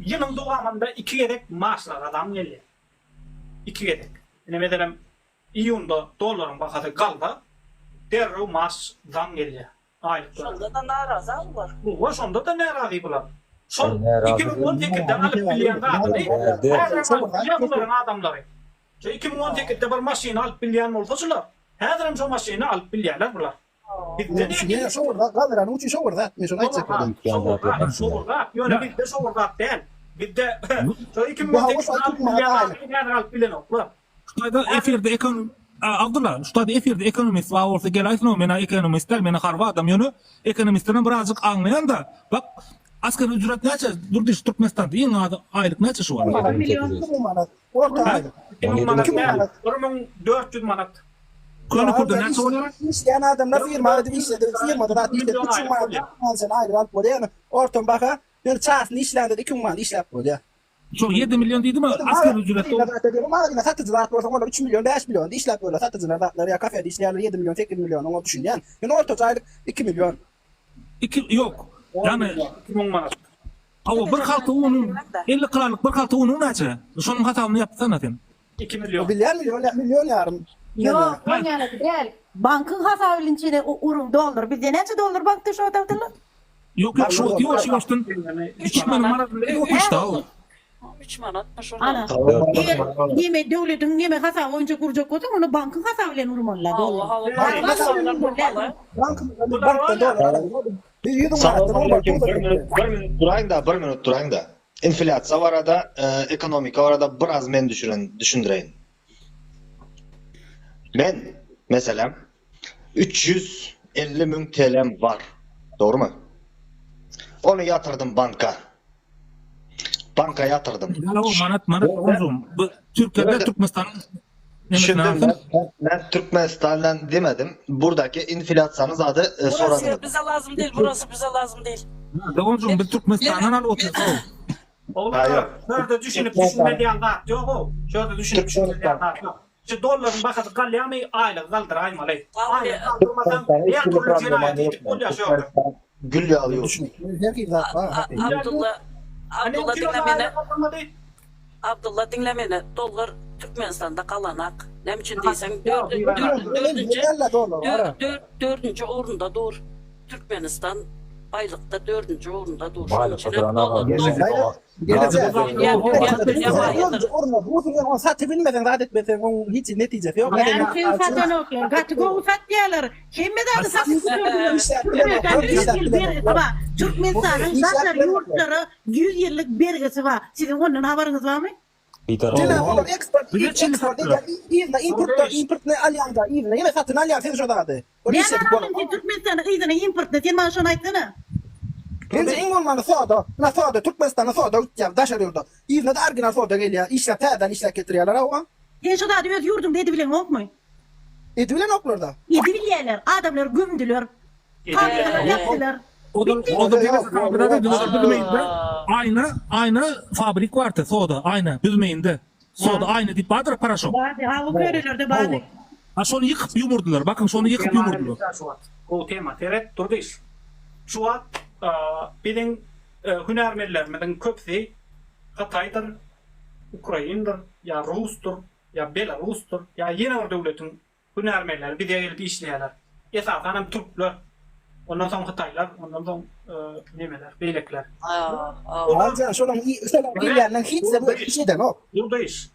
ýylyň dowamında 2 gerek maaşlar adam gelýär. 2 gerek. Näme derem iýunda dollaryň bahasy galda derrew maaş zam gelýär. Aýlyk. Şonda da narazy var. Bu şonda da narazy bular. Şol 2018'de alyp bilýän zady. Ýa-da adamlary. Şu 2018'de bir maşina alıp bilýän bolsaçylar. Häzirim şu maşina alıp bilýärler bular. Bizde Ne şu orada kameranın uçu şu orada. Ne şunu aytsak dedim. Şoğurda, yöne bizde şoğurda den. Bizde şu 2018'de alıp bilýärler. Şurada efirde ekonomi Abdullah, şurada efirde ekonomist var olsa gel aytma mena ekonomistler mena harwa adam ýöne ekonomistlerden birazcık anlayan da bak asgari ücret näçe durduş Türkmenistan'da iň aylyk näçe şu var? Milyon manat. Orta aylık. 1400 manat. Köni kurda näçe bolar? İşleyen adamlar firmada işledi. Firmada da işte 3 manat. Sen aylık alıp bolar. Yani ortam baka bir çarşını işlendi 2 manat işlep bolar. Şu 7 milyon diýdi mi asgari ücret? Ama satıcılar ortamda 3 milyon 5 milyon işlep böyle satıcılar da ya kafede işleyenler 7 milyon 8 milyon onu düşün yani. Yani orta aylık 2 milyon. 2 yok. Yani 2000 manat. awa bir halta unun 50 kıralık bir halta unun näçe? Şonuň hatabyny yapsana sen. 2 milyon. Milyon yarım. Yok, o yani değil. Bankın hasabının içine urun dolar. Bizde neçe dolar bankta şu adamlar? Yok yok şu diýär şu ýoşdun 3 milyon manat yok işte o. 3 manat Ana. Nime devletin nime hasabı önce kuracak olsa onu bankın hasabı ile urmanlar. Allah Allah. Bankta dolar. Bir yudum Bir minut durayın da. Inflasyon var da, ekonomika var da biraz men düşündüreyin. Men mesela 350 bin TL'm var. Doğru mu? Onu yatırdım banka. Banka yatırdım. Yani o manat uzun. Bu Türkiye'de Türkmenistan'ın Şimdi ben Türkmenistan'dan demedim. Buradaki inflasyonu zaten Burası soradım. bize lazım değil. Burası bize lazım değil. Davulcum bir Türkmenistan'dan al otursun. Oğlum, şurada düşünüp düşünmediğin dert yok o. Şurada düşünüp düşünmediğin dert yok. Şu doların bakatı kalyamayı aylık kaldır aymalay. Aylık kaldırmadan her türlü cinayet edip ol yaşıyor. Gül yağlıyor. Abdullah dinle beni. Dolar Türkmenistan'da kalanak. Ne için değilsen dördüncü orunda dur. Türkmenistan aylıkta 4. orunda dur. Onu satı bilmeden rahat etmesen onun hiç neticesi yok. Yani sen satan okuyor. Gatı govu sat diyorlar. Kim mi daha satın Türkmenistan'ın zaten yurtları 100 yıllık bergesi var. Sizin ondan haberiniz var mı? Export ne alyanda yine satın alyan sen şurada adı. Ne anladın Türkmenistan'ın izine importla sen bana şunu aytsana. Genç İngolman'ı soğudu, Türkmenistan'ı soğudu, uçacağım, taşırıyordu. İvne de argina soğudu geliyor, işle terden işle getiriyorlar ama. Sen şu da öz yurdum dedi bilen yok mu? Edilen oklarda. Edibilyerler, adamlar gömdüler, fabrikalar yaptılar. O da aynı fabrik vardı soda aynı düzmeyinde. Soda aynı dip badır paraşok. Bazı hava köylerde bazı. Ha şonu yıkıp yumurdular. Bakın şonu yıkıp yumurdular. O tema teret durduyuz. Şu an bizim hünermenlerimizin köpsi Hatay'dır, Ukrayna'dır, ya Rus'tur, ya Belarus'tur, ya yine o devletin hünermenleri bir de gelip işleyenler. Esasen Türkler, ondan sonra Hataylar, ondan sonra nemeler, beylekler. Alcan şunun ilerden hiç de böyle bir şeyden o. Buradayız.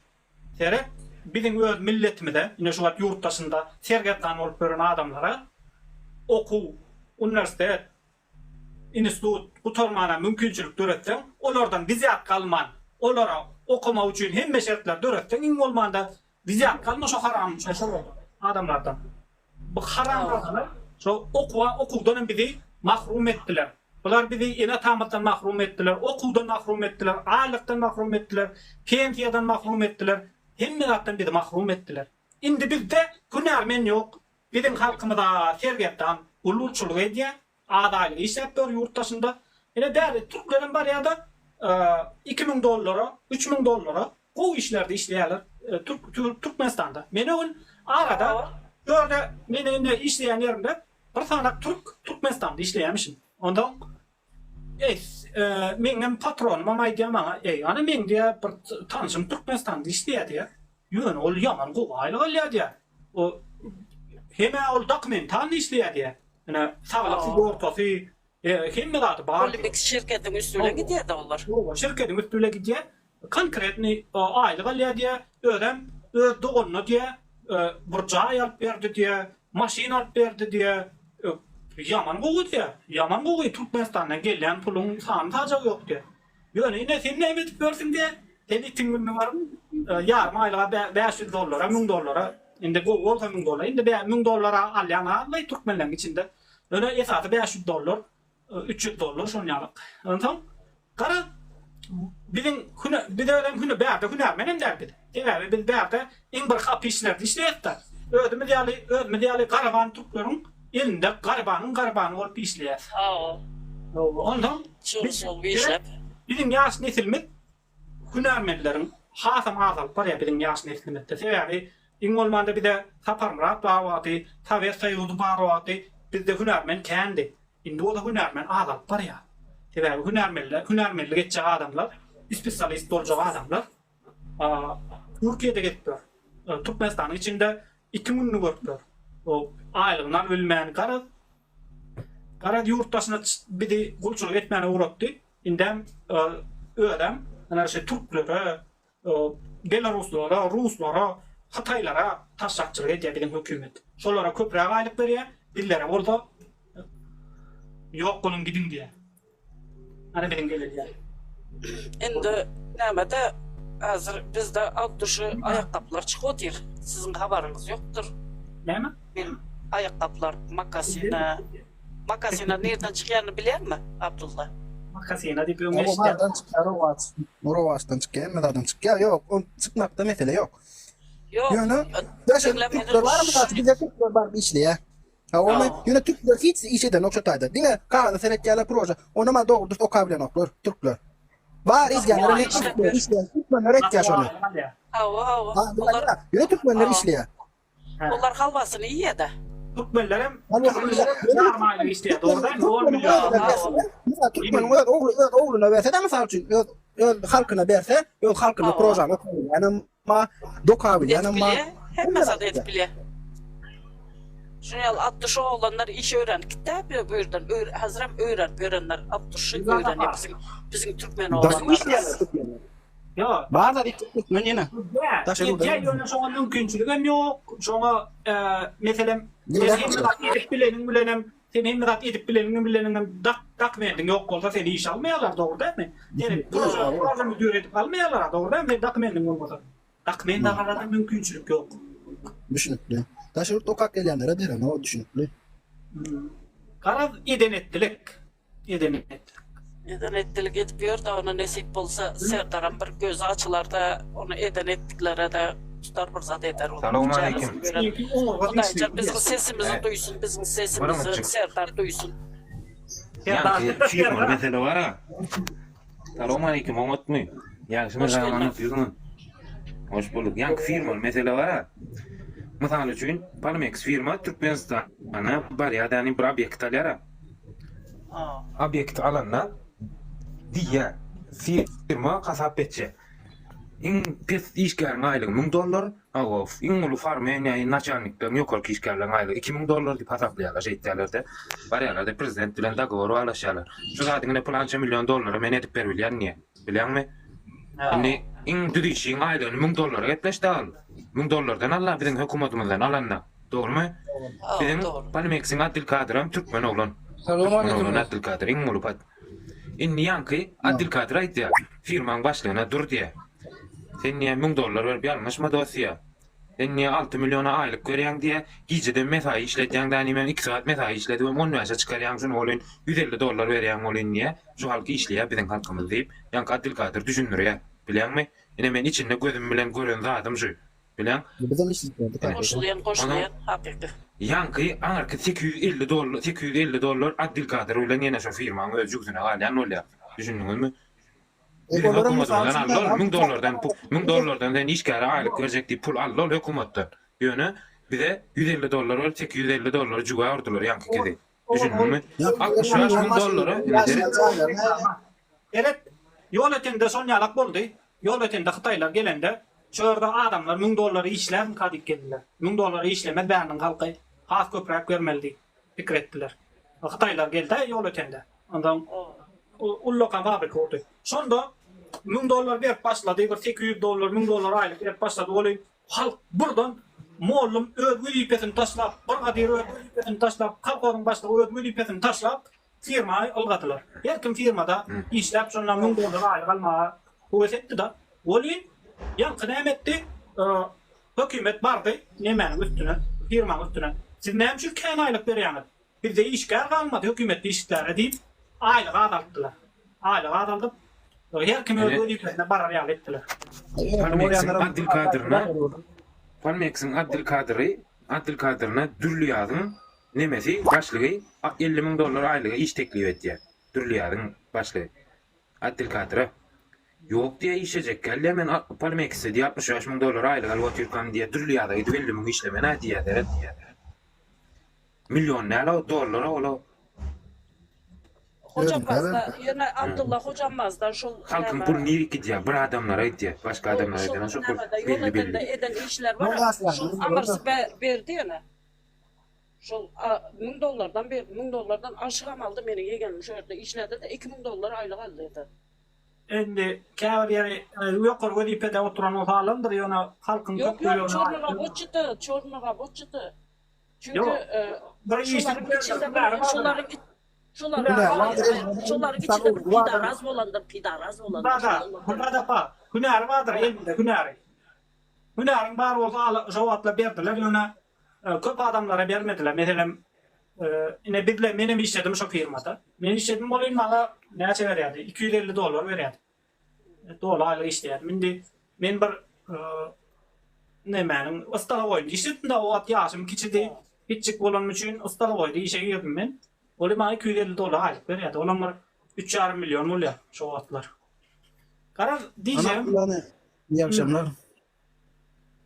Teret bizim öz milletimize, yine şu an yurttasında sergettan olup gören adamlara oku, üniversite, institut kutarmana mümkünçülük döretsen, onlardan viziyat kalman, onlara okuma için hem şartlar döretsen, in olmanda viziyat kalma şu haram adamlardan. Bu haramlardan, şu okudan bizi mahrum ettiler. Bunlar bizi inatamattan mahrum ettiler, okudan mahrum ettiler, aylıktan mahrum ettiler, pensiyadan mahrum ettiler, hemmilattan bizi mahrum ettiler. Şimdi bizde hünermen yok, bizim halkımıza sergiyetten ululçuluk ediyor, adaylı iş yapıyor yurttasında. Yine değerli Türklerin var ya da $2,000, $3,000 bu işlerde işleyenler Türkmenistan'da. Benim arada böyle benim işleyen yerimde bir tane Türkmenistan'da işleyemişim. Ondan benim patronum ama diye bana yani ben diye bir tanışım Türkmenistan'da işleye diye. Yön ol yaman kovaylı oluyor diye. O hemen ol dokumentanı işleye diye. Yani sağlık sigortası hem de var. Polimik şirketin üstüne gidiyor da onlar. Şirketin üstüne gidiyor. Konkretni aylık alıyor diye öğren öz doğunna diye bir jay alıp berdi diye, maşin alıp berdi diye yaman gowy diye. Yaman gowy Türkmenistandan gelen pulun sany taja yok diye. Ýöne ine sen näme edip bersin diye. Sen itin günü var. Yarım aylığa $500, $1000. Indi gowy bolsa $1000. Indi $1000 alýana alay Türkmenlerin içinde. Ýöne esasy $500, $300 şonýalyk. Antam? Gara bizim hüne bäde hünärmenen derdi. Eger biz bäde iň bir hap işlerdi işleýär. Özümi diýäli garaban Türklerin elinde garabanyň bolup işleýär. Ondan bizim ýaş nesilimiz hünärmenlerin hasam azal barya bizim ýaş nesilimizde. Sebebi iň bolmanda bize Saparmurat bawaty, Taver Saýudy bawaty, bizde hünärmen kendi. Indi o da hünärmen azal barya. Sebebi hünärmenlik etjek adamlar, spesialist boljak adamlar Türkiýede getdiler. Türkmenistanyň içinde 2 günlük gördiler. O aýlygyna ölmän gara ýurtdaşyna bidi gulçuluk etmäne uğratdy. Indem ödem ana şey Türklere, Belaruslara, Ruslara, Hataylara taşakçılık edýär bizim hökümet. Şolara köpräk aýlyk berýär, dillere bolsa ýok bolun gidin diye. Ana bilen gelýär. Endi näme-de hazır bizde outduşy ayakkabılar çıkýar. Sizin habarınız yoktur. Näme? Benim ayakkabılar makasina nereden çıkýaryny bilýärmi Abdullah? Makasina diýip Rovaçtan çıkar, Rovaçtan çıkar, Meladan çıkar. Yok, o çıkmakta mesele yok. Yok. Yönü, Türkler var mı? Bize Türkler var bir işleýär. Onu yine Türkler hiç iş eden okşataydı. Dine kahvede senetkârlar proje. Onu ama doğrudur o kabilen oklar, Türkler. Var izleyenler, işleyen Türkmenler etkiyaş onu. Yine Türkmenler işleýär. Onlar halvasını yiýär de. Türkmenlerim normal işleýär. Doğrudan 10 milyon. Mesela Türkmen oğluna verse de mesela için halkına verse, halkına proje okuyun. Yani ama dokavil, yani ama... Hemmesi de edip bilýär. Şunyal 60 oğlanlar iş öğrendik de bu yerden hazıram öğrenler 60 öğrenip bizim Türkmen oğlanlar. Ya bazı Türkmen yine. Ýöne şoňa mümkinçiligim ýok. Şoňa meselem edip bilenim sen hemmedat edip bilenim dokumentin ýok bolsa seni iş almaýarlar, dogry dämi? Seni proje müdür edip almaýarlar, dogry dämi? Dokumentin bolmasa. Dokument agarada mümkinçilik ýok. Düşünüklü. Taşırırt okak gelyenlere derim, o düşünüklü. Karaz edenettilik. Edenettilik etmiyor da ona nesip bolsa serdaran bir gözü açılarda onu edenettiklere de tutar fırsat eder. Salamu aleyküm. Odayca bizim sesimizi duysun, bizim sesimizi serdar duysun. Firma mesele var ha. Salamu aleyküm, unutmayın. Yaxşımı anlatıyorum. Hoş bulduk. Yankı firma mesele var ha. Misal üçün, Palmex firma Türkmenistan'a bariyadani bir obyekt alyara. Obyekt alanna diye firma kasap etçe. İn pes işgärliň aýlygy $1000, agof. İn ulu farmeniýa naçalnikden ýokarky işgärliň aýlygy $2000 diýip hasaplaýarlar şeýtlerlerde. Barýarlarda prezident bilen dagowar alaşýarlar. Şu zadyňyna plança $1 milyon men edip berbilýär niýe? Bilýärmi? Indi in düdüşiň aýlygyny $1000 getleşdi al. $1000'dan Allah bizim hökümetimizden alanna. Dogrymy? Bizim Palmex'in Abdülkadir Türkmen oglan. Salamu aleyküm. Abdülkadir in ulu pat. Inni yankı Abdülkadir aýtdy. Firmaň başlygyna dur diýe. Sen niye $1000 verip almışma dosya? Sen niye 6 milyona aýlyk görýäň diye gijede mesai işletýäň da men 2 saat mesai işledim 10 ýaşa çykarýaň şunu bolyn $150 berýäň bolyn niye? Şu halky işleýär bizim halkymyz diýip ýanky Abdülkadir düşünýär. Bilýärmi? Ine men içinde gözüm bilen gören zatym şu. Bilýän? Bizim işimiz Koşulayan hakykdy. Yankı anarkı $850 Abdülkadir bilen ýene şu firmaň öz ýüzüne galýan bolýar. Düşündiňizmi? $1000'dan sen işgäre aýlyk berjek diýip pul aldylar hökümetden. Ýöne bize $150 ver, $850 juga ordular yankı kedi. Düşündiňizmi? $65,000 Evet, yol etende sonyalık boldy. Yol etende Xitaylar gelende şurada adamlar $1000 işlem kadyp geldiler. $1000 işlemek bäriň halky has köprek bermeldi. Pikir etdiler. Xitaylar geldi yol etende. Ondan ullokan fabrika oldu. Sonda $1000 berip başlady, bir $800, $1000 aýlyk berip başlady. Oly halk buradan mollum öz vüzifesini taşlap, bir gadir öz vüzifesini taşlap, kalkonun başta öz vüzifesini taşlap, firmayı algadılar. Her kim firmada işlep sonra $1000 aylık alma kuvvetetti da, olin yankı emetti, hükümet bardı, nemenin üstüne, firmanın üstüne. Siz ne hemşir kendi aylık veriyorsunuz? Bizde işgal kalmadı, hükümet işler deyip aylık adalttılar. Aylık adaltıp, her kim öz vüzifesine barar yal ettiler. Palmex'in Abdülkadir'ine Dürlüyad'ın nemesi başlığı $50.000 aylığı iş teklif etti. Dürlüyad'ın başlığı Abdülkadir'e. Yok diye işecek geldi hemen Palmex'e diye $65.000 aylığı alıp Türkan diye Dürlüyad'a gidip 50 min işlemene diye der. Milyonlarla dolara ola. Hocamazda, yine Abdullah hocamazda şu Halkın pulu niye gidiyor? Bir adamlara gidiyor. Başka adamlara gidiyor. Şu belli belli. eden işler var. Şu amarsı verdi yana. Şu $1000'dan $1000'dan aşağı aldı beni yegenmiş orada işlerde de $2000 aylık aldı. Endi käbir yeri ýokary wezipede oturan o halandyr ýöne halkyň Yok köpüýüne. yok çornura boççudy. Çünkü bir işin şuların içinde pidaraz bolandır. Burada pa. Hünär vardır elinde hünäri. Hünäriň bar bolsa jogapla berdiler ýöne köp adamlara bermediler. Meselem ine bizle menim işledim şu firmada. Men işledim bolyn maga näçe berýärdi? $250 berýärdi. Dolar aylyk işleýärdim. Indi men bir nemäniň ustala goýdy. İşletdim da o at ýaşym kiçidi. Hiççik bolan üçin ustala goýdy. İşe girdim men. Oly maga $250 aylyk berýärdi. Olamar 3,5 milyon bolýar şu atlar. Karar diýjem. İyi akşamlar.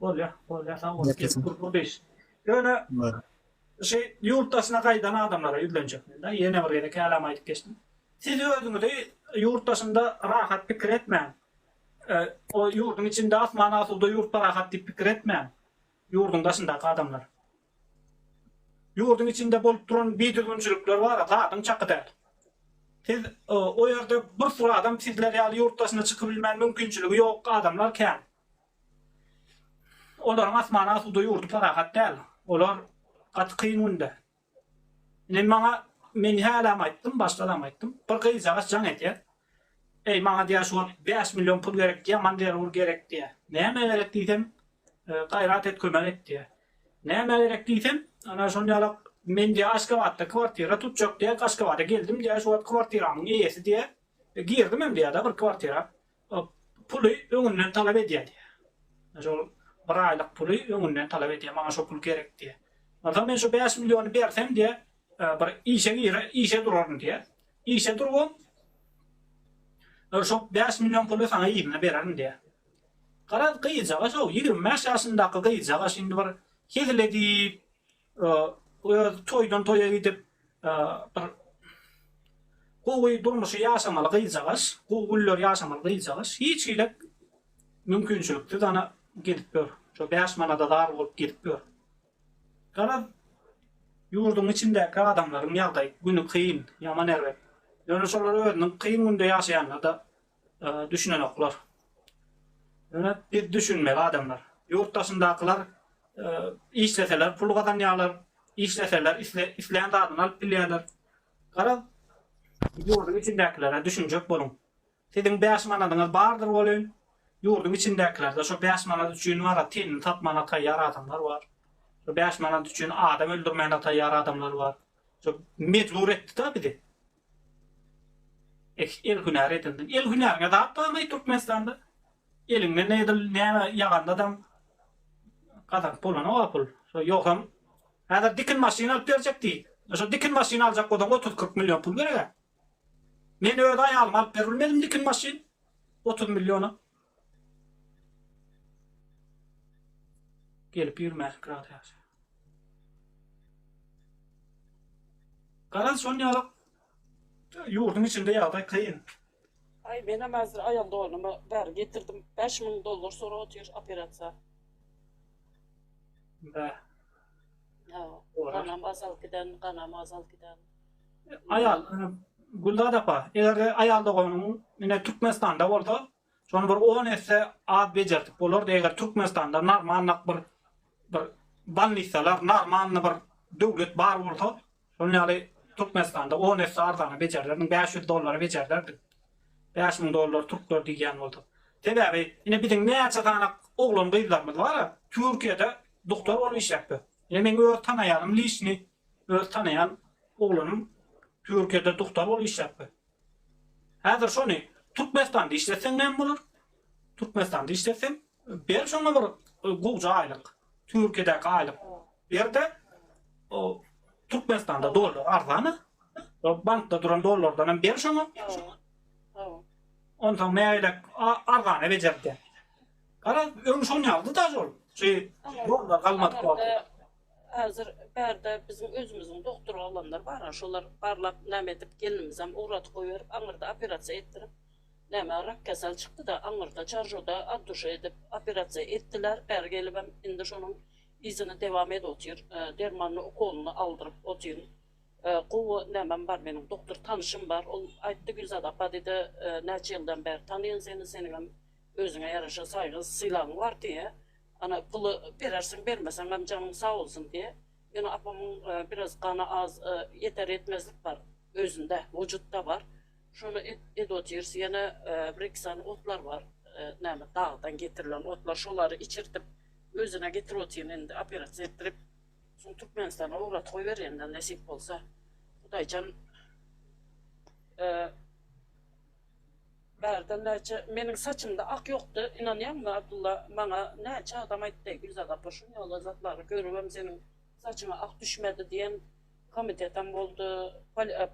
Bolýar. Sağ ol. Ýöne yurttaşına kaydan adamlara yüzlenecek. Yine bir yere kelam aytıp geçtim. Siz özünüzde yurttaşında rahat fikir etmeyin. O yurdun içinde asman asılda yurtta rahat fikir etmeyin. Yurdun dışındaki adamlar. Yurdun içinde bolup duran bidirgünçülükler var, zaten çakı der. Siz o yerde bir sürü adam sizler yani yurttaşına çıkabilmen mümkünçülüğü yok adamlar ken. Onların asman asılda yurtta rahat değil. Olar kat kıyınında. Men halam aytdım, başladım aytdım. Bir kıyıcağız can eti. Ey bana diye şu 5 milyon pul gerek diye, man diye vur gerek diye. Neyme gerek diysem, gayrat et kömel et diye. Neyme gerek diysem, ana şonyalık men diye Aşgabat'ta kvartira tutacak diye Aşgabat'a geldim diye şu kvartiranın iyisi diye. Girdim hem diye da bir kvartira. Pulu önünden talep ediyor diye. Şu bir aylık pulu önünden talep ediyor, bana şu pul gerek diye. Ben şu 5 milyonu versem diye bir işe durarım diye. İşe durgun. Şu 5 milyon pulu sana yerine veririm diye. Karar kıyıcağı şu 25 yaşındaki kıyıcağı şimdi bir kesiledi toydan toya gidip bir kovuyu durmuşu yaşamalı kıyıcağız. Kovullar yaşamalı kıyıcağız. Hiç ile mümkünçülüktü. Dana gidip gör. Şu 5 manada dar olup gidip gör. Karar yurdun içindeki adamların yağday günü kıyın, yaman erbe. Yani soruları öğrenin kıyın günde yaşayanlar da düşünen oklar. Yani bir düşünmeli adamlar. Yurttaşındakiler işleseler, pulu kazanıyorlar, işleseler, işleyen de adını alıp biliyorlar. Karar yurdun içindekilere düşünecek bolun. Sizin 5 manadınız bardır olun. Yurdun içindekilerde şu 5 manad üçün var, tenin tatmana tayyar adamlar var. 5 manat üçün adam öldürmeyene tayyar adamlar var. Mecbur etti tabi de. El hünər edildin. El hünərine da atlamay Türkmenistan'da. Elinle ne yağanda adam kadar pulunu o pul. Yokum. Hadi dikin maşini alıp verecek değil. Dikin maşini alacak odan 30-40 milyon pul verir. Men öyle ayağım alıp verilmedim dikin maşini. 30 milyonu. Gelip yürümez kral yaş. Karan son yalık yurdun içinde yağday kayın. Ay benim hazır ayağımda oğluma ver getirdim $5.000 sonra otuyor operasyon. Be. Kanam azal giden. Ayal, gulda da pa. Eğer ayalda koyunun yine Türkmenistan'da oldu. Şonu bir 10 esse ad bejerdik bolar da eger Türkmenistanda normalnak bir banlisalar normalny bir döwlet bar bolsa, şonu ýaly Türkmenistanda 10 esse arzany bejerlerden $500 bejerlerdi. $5,000 Türkler diýen boldy. Sebäbi ine bizim näçe tane oglum gyzlarymyz bar. Türkiýede doktor bolup işläpdi. Ine men öz tanaýanym Lişni, öz tanaýan oglum Türkiýede doktor bolup işläpdi. Häzir şonu Türkmenistanda işlesen näme bolar? Türkmenistanda işlesen ber şoňa bir goýja aýlyk. Türkiýedäki aýlyk. Berde o Türkmenistanda dolar arzany. O bankda duran dolardan ber şoňa. Ondan meýlek arzany bejerdi. Kara öň şonu ýaldy da şol. Dolar galmady boldy. Hazır berde bizim özümüzün doktor olanlar var. Şolar barlap näme edip gelinimizem uğratıp koyup aňyrda operasiýa etdirip näme rak kesel çykdy da aňyrda çarjoda adduşa edip operasiýa etdiler. Bäri gelip hem indi şonuň izini dewam edip otyr. Dermanly okolunu aldyryp otyr. Gowy näme bar meniň doktor tanışym bar. Ol aýtdy Gülzat apa dedi näçe ýyldan bäri tanýan seni, seniň hem özüňe ýaraşa saýgy sylagyň var diýe. Ana pulu berersin bermesen hem canın sağ olsun diye. Yani apamın biraz kanı az yeter etmezlik var özünde, vücutta var. Şunu edotirs yana breksan otlar var. Näme dağdan getirilen otlar şoları içirtip özüne getirip otyň endi operasiýa etdirip son Türkmenistana uğrat koyberenden nasip bolsa. Hudaýjan Berden näçe meniň saçymda ak ýokdy, inanýarmy Abdulla maňa näçe adam aýtdy, Gülzat apa şunu ýola zatlary görübem seniň saçyňa ak düşmedi diýen komitetem boldy,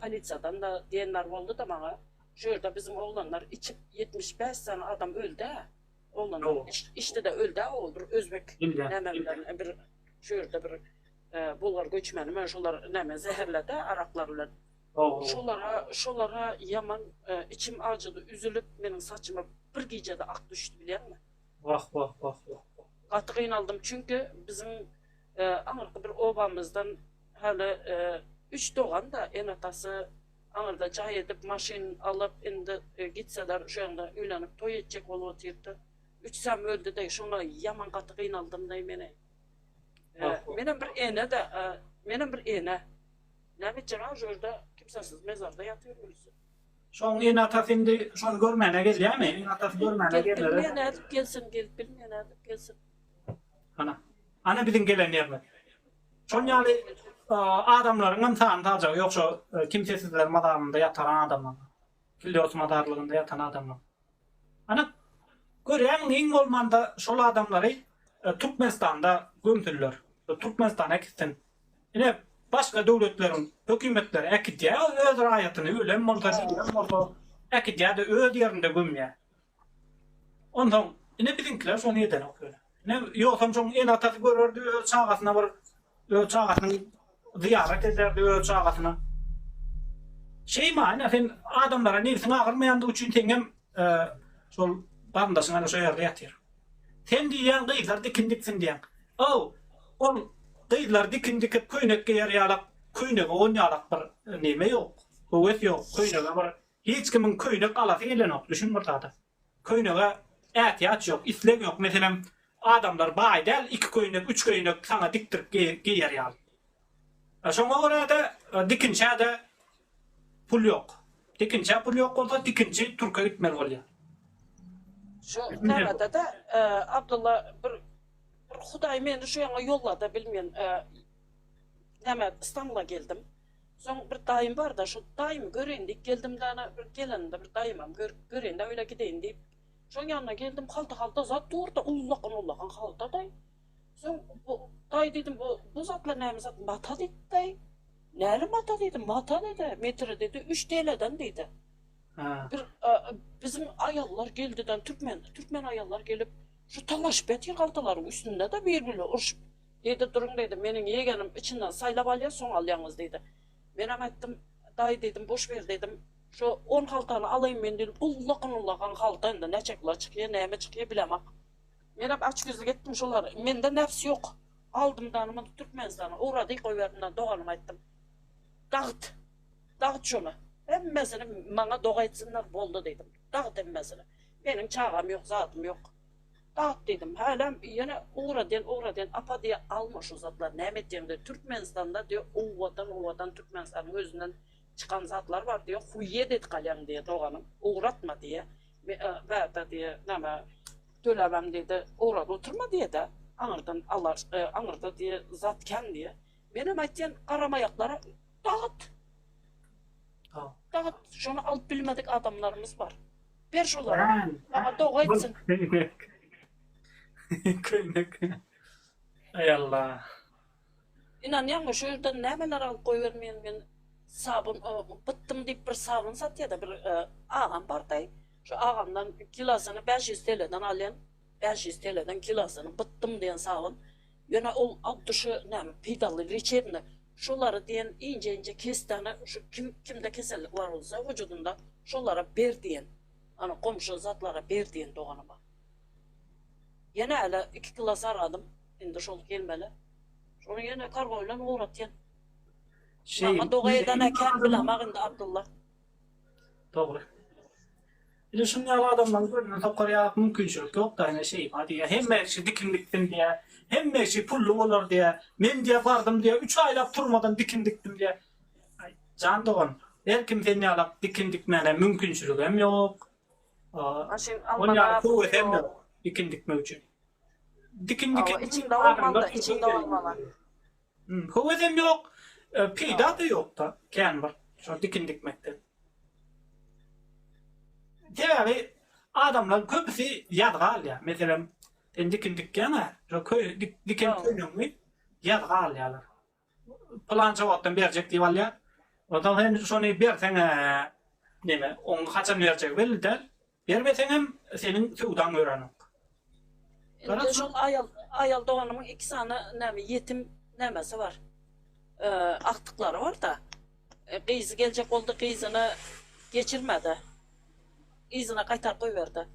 polisiýadan da diýenler boldy da maňa. Şu ýerde bizim oglanlar içip 75 sene adam öldü. Oglanlar işte de öldü, o bir özbek näme bilen bir şu ýerde bir Bulgar göçmeni men şolar näme zehirledi, araklarlar. Şolara yaman içim acıdı, üzülüp benim saçıma bir gecede ak düştü bilýärmi? Vah. Gaty gynaldım çünkü bizim Aňyrda bir obamızdan hali 3 doğan da en atasy Aňyrda jaý edip maşin alıp indi gitseler şu anda öýlenip toý etjek bolup otyrdy. 3 sam öldü de şoňa yaman gaty gynaldım da meni. Menem bir ene näme jara jurda kimsesiz mezarda ýatýar ölse. Şoň en atasy indi şonu görmäne gelýärmi? En atasy görmäne gelýär. Bilmeýän gelsin, bilmeýän gelsin. Ana bizim gelen ýerler. Şoň ýaly adamlaryň hem sany tajagy ýokşa kimsesizler madarynda ýataran adamlar. Kildios madarlygynda ýatan adamlar. Ana görýän iň bolmanda şol adamlary Türkmenistanda gömdüler. Türkmenistana gitsin. Ine başga döwletleriň hökümetleri ekidýä öz raýatyny ölen molta ekidýä de öz ýerinde gömýär. Ondan ine bizimkiler şonu ýeden okýar. Ne ýoksam şoň en atasy görerdi öz çagasyna bir öz çagasyny ziyaret ederdi öz çagasyna. Şeýma sen adamlara nirsiň agyrmaýandygy üçin teňem şol bandasyna şo ýerde ýatyr. Sen diýen gyzlar dikindiksin diýen. Ol gyzlar dikindikip köýnekge ýarýalak, köýnege oňýalak bir neme ýok. Howes ýok, köýnege bir hiç kimin köýnek alasy gelenok, düşün bir tada. Köýnege ähtiýaç ýok, isleg ýok. Meselem adamlar baýdal 2 köýnek, 3 köýnek sana diktirip giyerýär. Şoňa görä da dikinçäde pul ýok. Dikinçä pul ýok bolsa dikinçi Türkiýe gitmeli bolýar. Şu näme da Abdullah bir Hudaý meni şu ýaňa ýollady bilmeýän. Näme İstanbul'a geldim. Soň bir daýym bar da şu daýymy göreýindik geldim da bir gelende bir daýymam göreýin de öýle gideýin diýip. Şoň ýanyna geldim halta zat durda ullakan halta daý. Soň bu daý dedim bu zatlar näme zat mata diýdi. Näme mata dedim, mata dedi, metre dedi, 3 TL'den dedi. Bir bizim ayallar geldiden Türkmen ayallar gelip şu talaş betir haltaların üstünde de birbirine uruşup dedi durun dedi menin yeğenim içinden saylap alya son alyanız dedi. Ben aýtdym daý dedim boş ver dedim. Şu 10 haltany alayım men dedim. Ullakan haltanda näçekler çykýar, näme çykýar bilemek. Men açgyzlyk etdim şolar. Mende nefs ýok. Aldım danymı Türkmenistana uğrady goýberdimden doganym aýtdym. Dağıt şonu. Hemmesini maňa doga etsinler boldy dedim. Dağıt hemmesini. Benim çağım yok, zatım yok. Dağıt dedim. Hala yine uğradan apa diye almış o zatlar. Ne ettiğimde Türkmenistan'da diyor Uvadan Türkmenistan'ın özünden çıkan zatlar var diyor. Huyye dedi kalem diye doğanım. Uğratma diye. Ve da diye ama dölemem dedi. Uğradı oturma diye de. Anırda diye zatken diye. Benim ettiğim karamayaklara dağıt. Dağıt. Şunu alıp bilmedik adamlarımız var. Ver şunları. Ama doğa etsin. Köynek. Ay Allah. İnan yanlış şu yerden nemeler alıp koyuvermeyen ben sabun bıttım deyip bir sabun sat ya da bir ağam barday. Şu ağamdan kilosunu 500 TL'den alayım. 500 TL'den kilosunu bıttım diyen sabun. Yine o alt dışı pidalı reçetini şuları diyen ince kestane şu kimde kesellik var olsa vücudunda şulara ber diyen. Hani komşu zatlara ber diyen doğanıma. Yine hele 2 kilos aradım. Şimdi şol gelmeli. Şunu yine kargoyla uğratyan. Ama doğaydan eken bilemek indi Abdullah. Doğru. Bir de şunyalı adamlar böyle tokarya mümkünçülük yok da yine hadi ya hem merşi diktim diye hem merşi pullu olur diye men diye vardım diye 3 aylap durmadan diktim diye. Ay, can doğan. Erkim fenyalık dikmene mümkünçülük hem yok. Onyalı kuvvet hem yok. Dikme için. İçinde olmalı, içinde olmalı. Kuvvet hem yok. Peyda da yok da. Ken var. Şu dikmekte. Tabii adamlar köpüsü yadgal ya. Mesela dikkene, dikken yadgal ya. Plan cevaptan verecek diye var ya. Ondan hem şunu versen neme, onu kaçan verecek belli der. Vermesen hem senin sudan öğrenin. Şu ayal doğanımın 2 tane yetim nemesi var. Aktıkları var da. Kıyızı gelecek oldu, kıyızını geçirmedi. İzine kaytar koyverdi.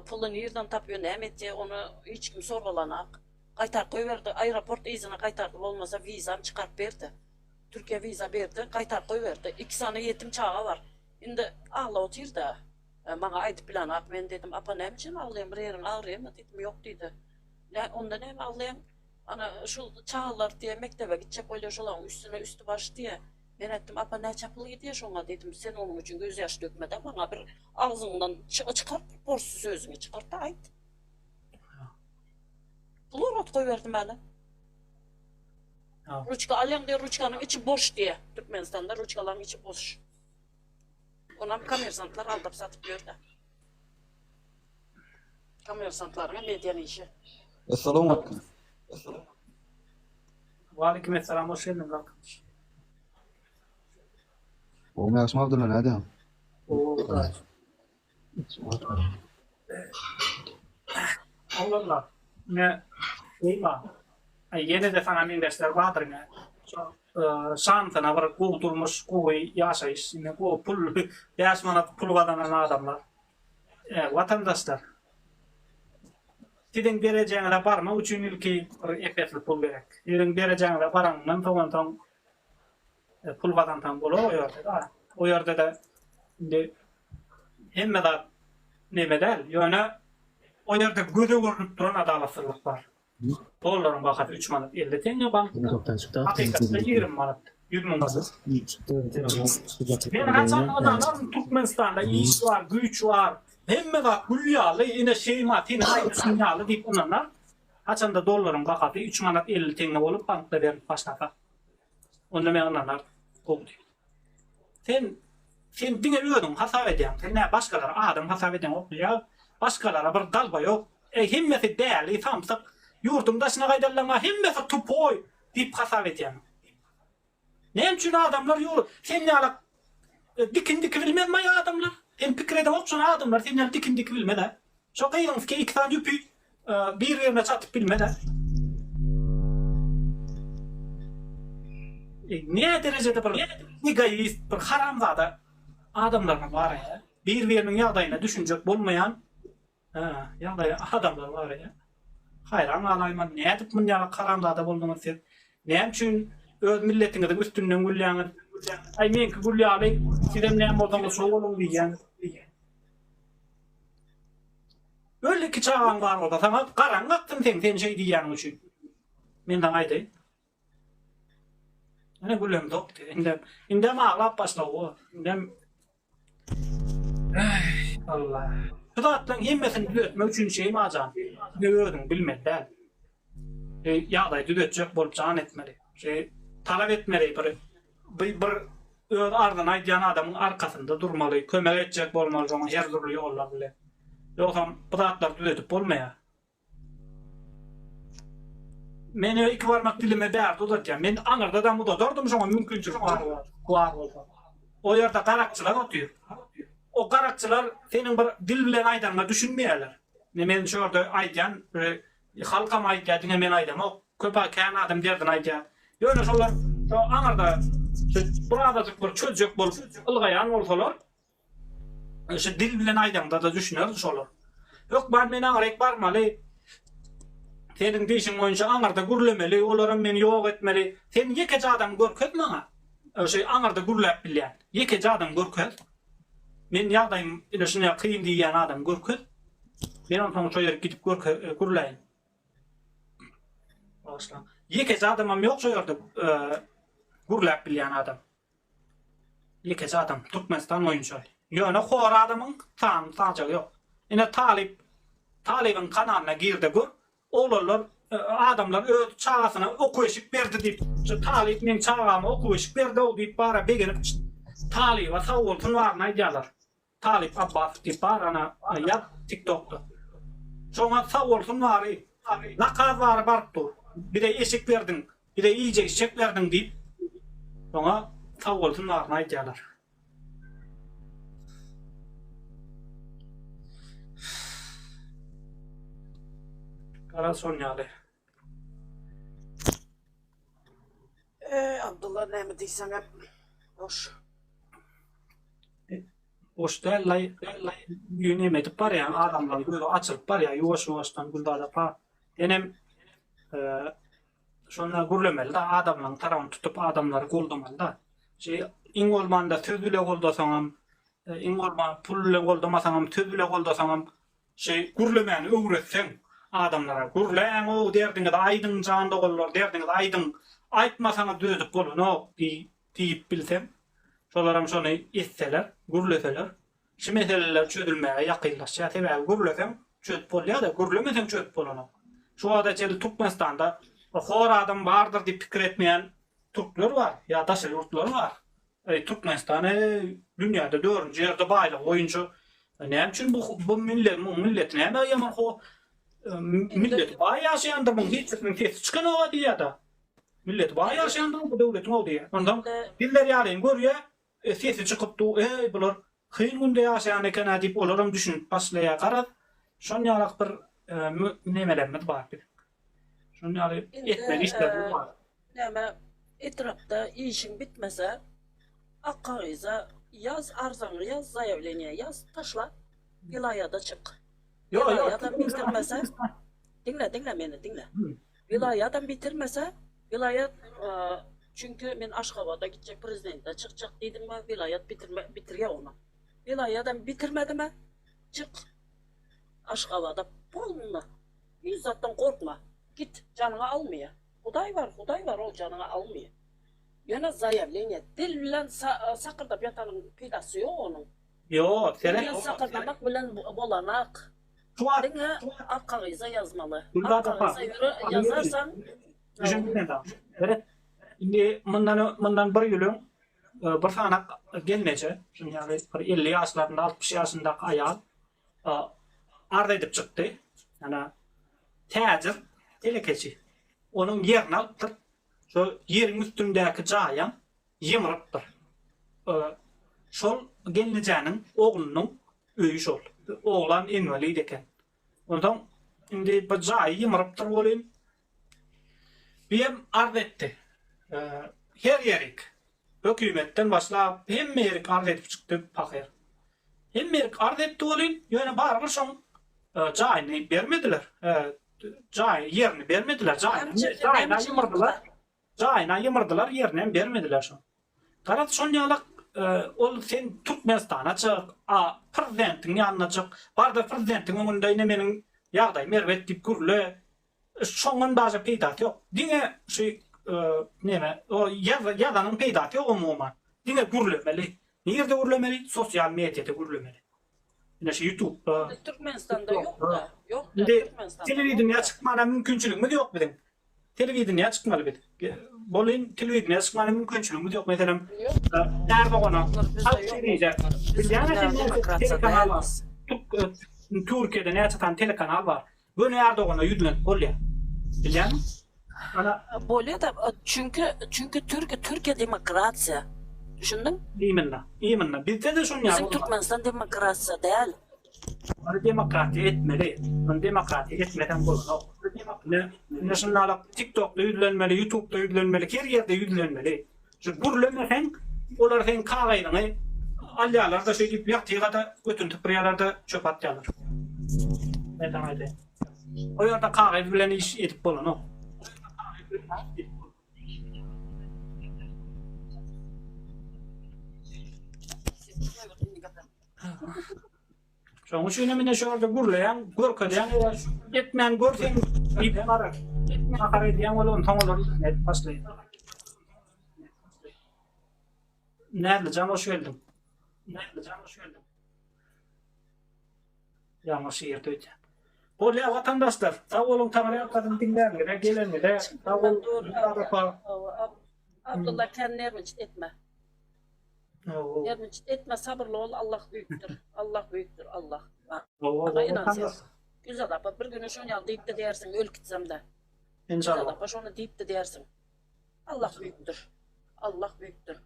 Pulunu yerden tapıyor, ne etti onu hiç kim sorgulanak. Kaytar koyverdi, aeroport izine kaytardı, olmasa vizam çıkart verdi. Türkiye viza verdi, kaytar koyverdi. 2 tane yetim çağı var. Şimdi ağla otur da. Bana aydı plan ben dedim, apa ne için ağlayayım, bir yerin ağrıyayım mı dedim, yok dedi. Onda ne mi ağlayayım? Ana şu çağlar diye mektebe gidecek öyle şulan üstüne üstü baş diye. Ben ettim, apa ne çapılı gidiyor şuna dedim, sen onun için göz yaş dökmeden bana bir ağzından çıkart, borsu sözünü çıkart da ait. Bulur ot koyverdim hele. Ruçka alayım diye ruçkanın içi boş diye. Türkmenistan'da ruçkaların içi boş. Ona kamersantlar aldap satıp gördü. Kamersantların medyanın işi. Esselamu aleyküm. Aleykümselam, hoş geldin kalkmış. Oğlum yakışma Abdullah ne diyorsun? Allah ne var? Yeni de sana dersler vardır ne? Şantana var kurtulmuş kuyu yaşayış. Yine bu pul yaşmana pul vatandaşlar adamlar. Vatandaşlar. Sizin vereceğine varma üçün ülke efetli pul verek. Sizin vereceğine varanından tamam pul vatandaştan bulu o yerde da. O yerde de hem de ne bedel yani o yerde gözü görünüp duran adalatsızlık var. Doların bakatı 3 manat 50 tenge bank. Hakikaten 20 manat. 100 manat. Ben haçan adamlar Türkmenistan'da iş var, güç var. Hem de gülyalı yine matine aynı sinyalı deyip onlar. Haçan da doların bakatı 3 manat 50 tenge olup bankta verip başlaka. Onda ben onlar oldu. Sen dine ödün hasap ediyorsun. Sen ne başkaları adam hasap ediyorsun yok ya. Başkalara bir dalba yok. Himmeti değerli tamsak yurdumdaşına kaydallama himmeti tupoy deyip hasap ediyorsun. Ne için adamlar yolu? Sen ne alak dikin bilmez mi ya adamlar? Sen fikrede olsun adamlar sen ne dikin bilmez de. Şu kıyılın ki 2 tane yüpü bir yerine çatıp bilmez de. Ne derecede bir gayet bir haramzada adamlar var ya. Birbirinin yağdayına düşünecek bulmayan yağdaya adamlar var ya. Hayran alayman ne edip bunun yağı haramzada bulduğunu siz. Ne için öz milletinizin üstünden gülleğiniz. Ay men ki gülleği sizden ne olduğunu soğulun diyen. Öyle ki çağan var orada. Sana karan attın sen şey diyen için. Menden aydı. Ne gülüm doktor. İndem ağlap başla o. İndem Allah. Şudatlan hemmesini düzeltmek için şey mi acan? Ne gördün bilmeden. Yağday düzeltecek bolup can etmeli. Talep etmeli bir ardın aydayan adamın arkasında durmalı. Kömek edecek bolmalı zaman her türlü yollar bile. Yoksa bıraklar düzeltip olmaya. Meni iki varmak dilime berdi olarken men anırda da muda dordum sonra mümkünçülük var olsa. O yerde karakçılar atıyor. O karakçılar senin bir dil bilen aydanına düşünmeyeler. Men şurada aydan halkam aydan men aydan o köpek kan adam derdin aydan. Yöne şolar şu anırda buradacık bir çocuk bolup ılgayan olsalar şu dil bilen aydanda da düşünür şolar. Yok ben men anırek barmalı. Senin dişin boyunca anarda gürlemeli, olaram beni yok etmeli. Sen yekece adam görköz bana. Anarda gürlep bilen. Yekece adam görköz. Men yağdayım, şuna kıyım diyen adam görköz. Ben ondan sonra gidip gürleyin. Yekece adamım yok soyardı gürlep bilen adam. Yekece adam, Türkmenistan oyuncu. Yöne khor adamın tanıcak yok. Yine Talib'in kanalına girdi gür. Oğlanlar, adamlar öz çağasına oku eşik verdi deyip, Talib men çağama oku eşik verdi o deyip bara beginip Talib'a savultun varına aydiyalar. Talib Abbas deyip barana yap TikTok'ta. Sonra savultun varı, nakaz varı barıptır. Bir de eşik verdin, bir de iyice eşik verdin deyip, sonra savultun varına aydiyalar. Kara Sonyalı. Abdullah ne mi diysen hep boş. Boş değil, yönem edip var ya, adamlar böyle açılıp var ya, yuvaştan güldada pa. Benim şunlar gürlemeli de adamların tarafını tutup adamları goldamalı da. İn olmanda sözüyle goldasanam, in olman pulle goldamasanam, sözüyle goldasanam, gürlemeni öğretsen, adamlara gürleyen o derdiniz aydın canında olurlar, derdiniz aydın aytmasanız düzüp olun o deyip bilsem şolaram şonu etseler, gürleseler şu meseleler çözülmeye yakınlaşsa sebep gürlesem çözüp ol ya da gürlemesem çözüp olun şu anda Türkmenistan'da hor adam vardır diye fikir etmeyen Türkler var ya da yurtlar var. Türkmenistan'ı dünyada 4. yerde baylı oyuncu ne için bu millet ne mi yaman o millet bayağı yaşayandır bunun hiç sesi çıkan o diye da millet bayağı yaşayandır bu devletin o diye ondan diller yarayın görüyor sesi çıkıp da bular hıyın günde yaşayan eken deyip olaram düşün başlaya karar şun yalak bir nemelerimiz var bir şun yalı etmeli işler var Neme etrafta işin bitmese Akkariza yaz arzanı yaz zayavleniye yaz taşla vilayada çık. Vilayadan bitirmese dinle beni. Vilayadan bitirmese vilayet çünkü men Aşgabat'a gidecek prezidente çıkacak dedim mi vilayet bitirge onu. Vilayadan bitirmedi mi çık Aşgabat'a bolma. Yüzattan korkma. Git canını almaya. Huday var o canını almaya. Yana zayavleniye dil bilen sakırda yatanın pidası yok onun. Yok, Dil sakırdamak bilen bolanak. Dinle Akkariza yazmalı. Akkariza yazarsan düşündüm ben. Evet. Şimdi bundan bir yılın bir sanak gelmece. Şimdi yani 50 yaşlarında 60 yaşındaki ayal arda edip çıktı. Yani tecir telekeci. Onun yerini alıptır. Şu yerin üstündeki cayan yımırıptır. Şol geleceğinin oğlunun öğü şol. Oğlan invalid eken. Ondan şimdi bu cayı yımırıptır olayım. Benim arz etti. Her yerik. Hükümetten başla hem yerik arz edip çıktı pakir. Hem yerik arz etti olayım. Yani barbar şon cayını vermediler. Cay yerini vermediler. Cayına yımırdılar. Cayına yımırdılar yerine vermediler şon. Tarat şon yalak ol sen Türkmenistan'a çık, prezidentin yanına çık. Barda prezidentin önünde ine menin ýagdaý merwet dip gürle. Şoňun baja peýdaty ýok. Diňe neme o ýazanyň peýdaty ýok umuman. Diňe gürlemeli. Nerede gürlemeli? Sosial mediýada gürlemeli. Ine şu YouTube. Türkmenistan'da yok da. Yok da Indi Türkmenistan'da. televizyona çıkmana mümkinçiligimiz ýok biziň. Televizyona çıkmaly bid. Bolin televizyona çıkmana mümkinçiligimiz ýok. Meselem Erdoğan'a Türkiye'de ne çıkan telekanal var. Bunu Erdoğan'a yüzlen bolya. Bilýän? Ana Böyle de çünkü Türkiye demokrasiya. Düşündün? İyiminna. Bizde de şunu Bizim ýa. Türkmenistan demokrasiya değil. Onu demokrati etmeli. Onu demokrati etmeden bolmaz. Ne şunlara TikTok'ta yüzlenmeli, YouTube'da yüzlenmeli, her yerde yüzlenmeli. Şu gürlemesen olar sen kagaýdyňy alýarlar da şeýdip ýaktyga götüntüp ýerlerde çöp atýarlar. Ben tamam edeyim. O ýerde kagaý bilen iş edip bolan. Şoň üçin mene şurada gürleýän, görkezýän, etmän görsen ip barar. Etmän garaýdýan bolan taňalar net başlaýar. Nerede can hoş geldin. Yanlış yerde ötü. Bolya vatandaşlar, sağ olun tanrıya kadın dinleyenlere, gelenlere, sağ olun. Abdullah kendine ermeçit etme. Ermeçit etme, sabırlı ol, Allah büyüktür. Allah büyüktür, Allah. Bana inan sen. Güzel abla, bir gün şunu yal deyip de dersin, öl gitsem de. Güzel abla, şunu deyip de dersin. Allah büyüktür. Allah büyüktür.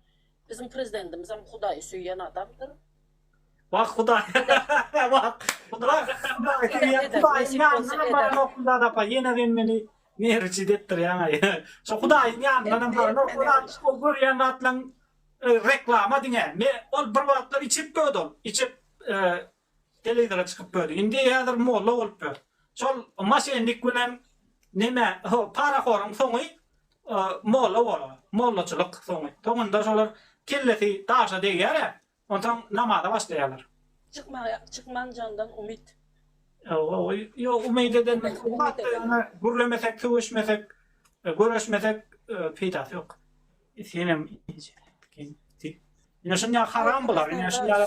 Bizim prezidentimiz hem Hudaýy süýýän adamdır. Bak Hudaý. Bak Hudaý. Hudaý da pa yine benmeli mehriçi dettir ýa. Şu Hudaý ýanyndan bar. O görýän atlan reklama diňe. Me ol bir wagtlar içip gödüm. İçip televizyona çıkıp gödü. Indi ýazyr molla bolup gödü. Şol maşenlik bilen neme para horun soňy molla bolar. Mollaçylyk soňy. Toňunda şolar kelleti daşa diýär. Ondan namada başlaýarlar. Çıkman candan umit. Yo umid eden gürlemesek, tüwüşmesek, göreşmesek peýdasy ýok. Senem ine şuna haram bolar, ine şuna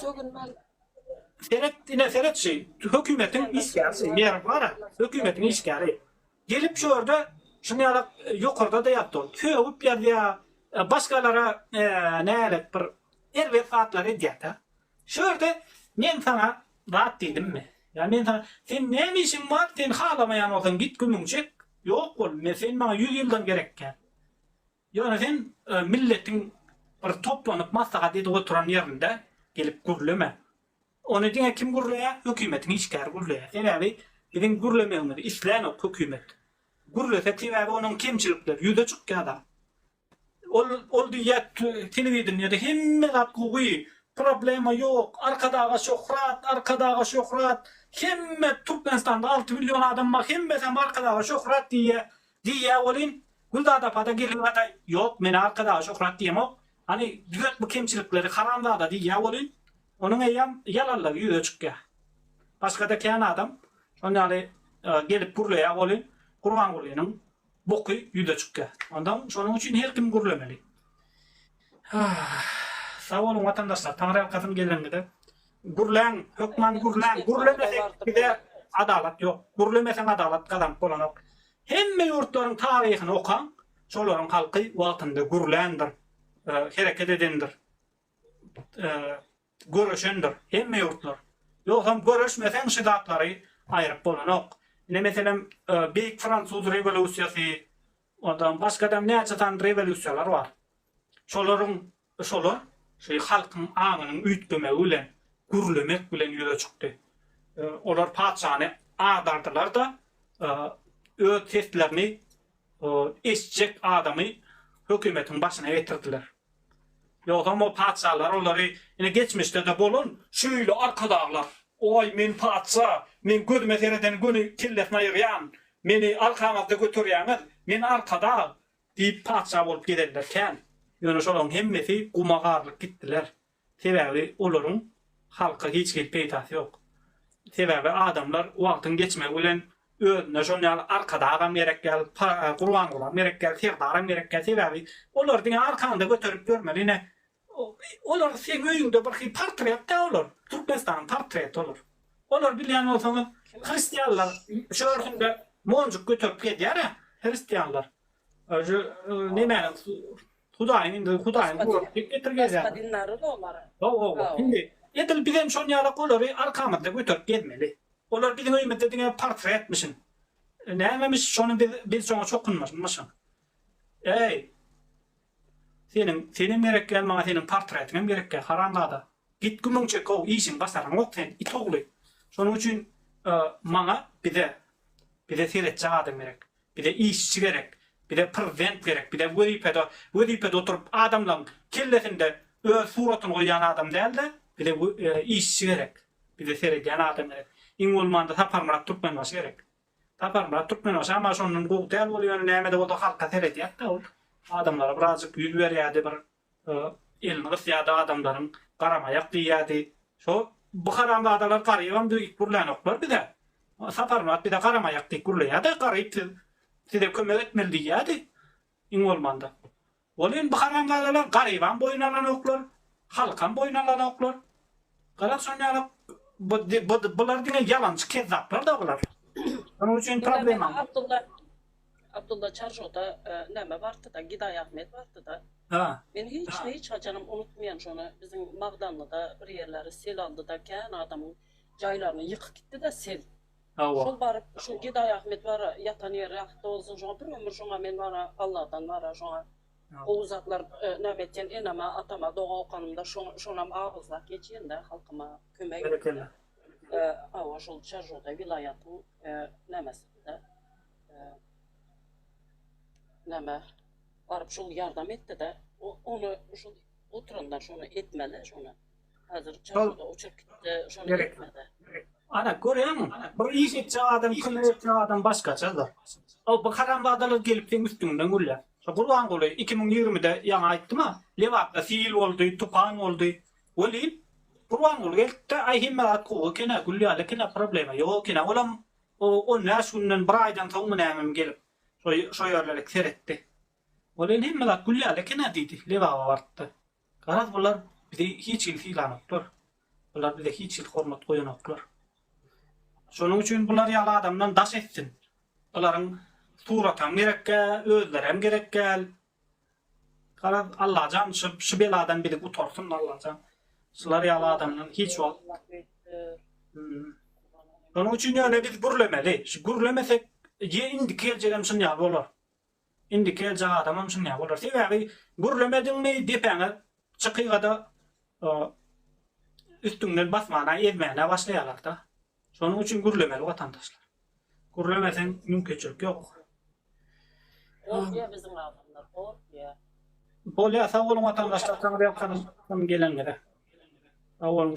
seret hökümetin işgärsi, mer bar, hökümetin işgäri. Gelip şu orada şuna ýokarda da ýatdy. Köwüp ýa başgalara nälik bir elbet fatlar edýär. Şurada men sana rahat dedim mi? Ya men sana sen näme işin var? Sen halamayan olsan git günüňçek. Ýok bol, men sen maňa 100 ýyldan gerekken. Ýöne sen milletin bir toplanyp maslahat edip oturan ýerinde gelip gürleme. Onu diňe kim gürleýär? Hökümetin işgär gürleýär. Sen abi biziň gürlemeýänler isläň ok hökümet. Gürlese tibaby onuň kemçilikleri ýüze çykýar. Ol diýär telewizionyada hemme zat gowy problema yok. Arkadağa şöhret. Hemme Türkmenistan'da 6 milyon adam var. Hemme sen arkadağa şöhret diye olin. Guldada pada gelin ata yok. Men arkadağa şöhret diyemok. Hani düzelt bu kemçilikleri karanlığa da diye olin. Onun eyyam yalanlar yüze çıkıyor. Başka da keyan adam. Onları gelip gürleye olin. Kurban gürleyenin boku yüze çıkıyor. Ondan şunun için her kim gürlemeli. Sağ olun vatandaşlar. Tanrı katın gelengide. Gürlen, hökman gürlen. Gürlemesek bir de adalet yok. Gürlemesen adalet kazanıp bolan yok. Hemme yurtların tarihini okan, şoların halkı waltynda gürlendir. Hareket edendir. Görüşendir. Hemme yurtlar. Yoksam görüşmesen şidatlary aýryp bolan yok. Ne meselem Büyük Fransuz revolüsiýasy, ondan başgadan näçe revolüsiýalar var. Şolar şey halkyň aňynyň üýtgeme bilen, gürlemek bilen ýüze çykdy. Olar paçany adardylar da öz seslerini eşjek adamy hökümetiň başyna getirdiler. Ýogam o paçalar olary ine geçmişde de bolun şöýle arkadaglar. Oy men paça, men gözüme sereden göni killetme ýyrýan, meni arkamazda götürýäňiz, men arkada diýip paça bolup giderlerken ýöne şolaryň hemmesi gumagarlyk gitdiler. Sebebi olaryň halka hiç bir peýtasy ýok. Sebebi adamlar wagtyň geçmegi bilen özüne şonýal arkada agam gerek gel, Qurban golan gerek gel, Serdaram gerek gel. Sebebi olar diňe arkanda göterip görmeli ne. Olar sen öýüňde bir portret da olar. Türkmenistan portret olar. Olar bilýän bolsaňyz Hristiýanlar şöhründe monjuk göterip gedýär, Hristiýanlar. Şu näme Hudaýyň getirýär. Başka dinleri de onlara. Şimdi edil bilen şonýala golary arkamda götürüp gelmeli. Olar bilen öýmede diňe portret etmişin. Nämemiş şonu biz şoňa çokunmaşyn. Ey. Senin gerek gelmäň senin portretine gerek gel harangada. Git gümüňçe gow işin basaryň ok sen itogly. Şonuň üçin maňa bide seretçi adam gerek. Bide işçi gerek. Bide prezident gerek. Bide wezipede oturup adamlaryň kellesinde öz suratyny goýan adam däl-de, bide işçi gerek. Bide seretýän adam gerek. Iň bolmanda Taparmurat Türkmenbaşy gerek. Taparmurat Türkmenbaşy ama şonuň gowy däl bolýan näme de bolsa halka seretýär da ol. Adamlara birazcık yüz berýärdi bir elini gysýardy adamlaryň garamaýak diýýärdi. Şo bu garamda adamlar garaýan büýük burlanoklar bide. Taparmurat bide garamaýak diýip gurlaýardy, garyp size kömek etmeli diýýärdi. Iň bolmanda. Olin bu garamda adamlar garaýan boýunlanan oklar, halkan boýunlanan oklar. Garap şonýaly bular diňe ýalançy kezzaplar da bular. Onuň üçin problem. Abdullah Çarşo'da näme bardy da, Giday Ahmet bardy da. Ha. Men hiç haçanım unutmayan şonu. Bizim Magdanlı'da bir yerleri sel aldı da kän adamın jaýlaryny ýykyp gitdi da sel. Şol barıp şu Giday Ahmet bara ýatan ýer ýakda bolsun şoňa bir ömür şoňa men bara Allahdan bara şoňa o uzatlar nämetden enama atama doga okanymda şonam agızlap geçýän da halkyma kömek etdi. Awa şol Çarşo'da vilayatyň nämesinde näme barıp şol ýardam etdi de onu şol oturanda şonu etmeli şonu. Hazır Çarşo'da uçup gitdi şonu etmedi. Ana görýärmi? Bir iş etjek adam, kömek etjek adam başgaça da. O bu karamba adalar gelip seň üstüňden gülýär. Şo Qurban goly 2020-de ýaňa aýtdyma, Lewatda sil boldy, tupan boldy. Welin Qurban goly geldi ay himmat gowy kene gülýär, kene problema ýok kene. Olam o näşünden bir aýdan soň näme gelip şo ýerlerlik seretdi. Welin himmat gülýär, kene diýdi, Lewa bardy. Garaz bular bize hiç ilgilenoklar. Bular bize hiç hormat goýanoklar. Şonuň üçin bular ýaly adamdan daş etsin. Olaryň suratam gerek gel, özlerem gerek gel. Garaz Allah jan şu beladan biri utorsun Allah jan. Şular ýaly adamdan hiç wagt. Şonuň üçin ýöne biz gürlemeli. Şu gürlemesek indi keljegem şunýa bolar. Indi keljek adamam şunýa bolar. Sebebi gürlemediňmi depeňe çykygada üstüňden basmana edmäne başlaýarlar da. Şonuň üçin gürlemeli watandaşlar. Gürlemesen mümkinçilik ýok. Ya bizim adamlar ya. Bolýa sag bolun watandaşlar, taňa ýapkany gelenlere. Sag bolun.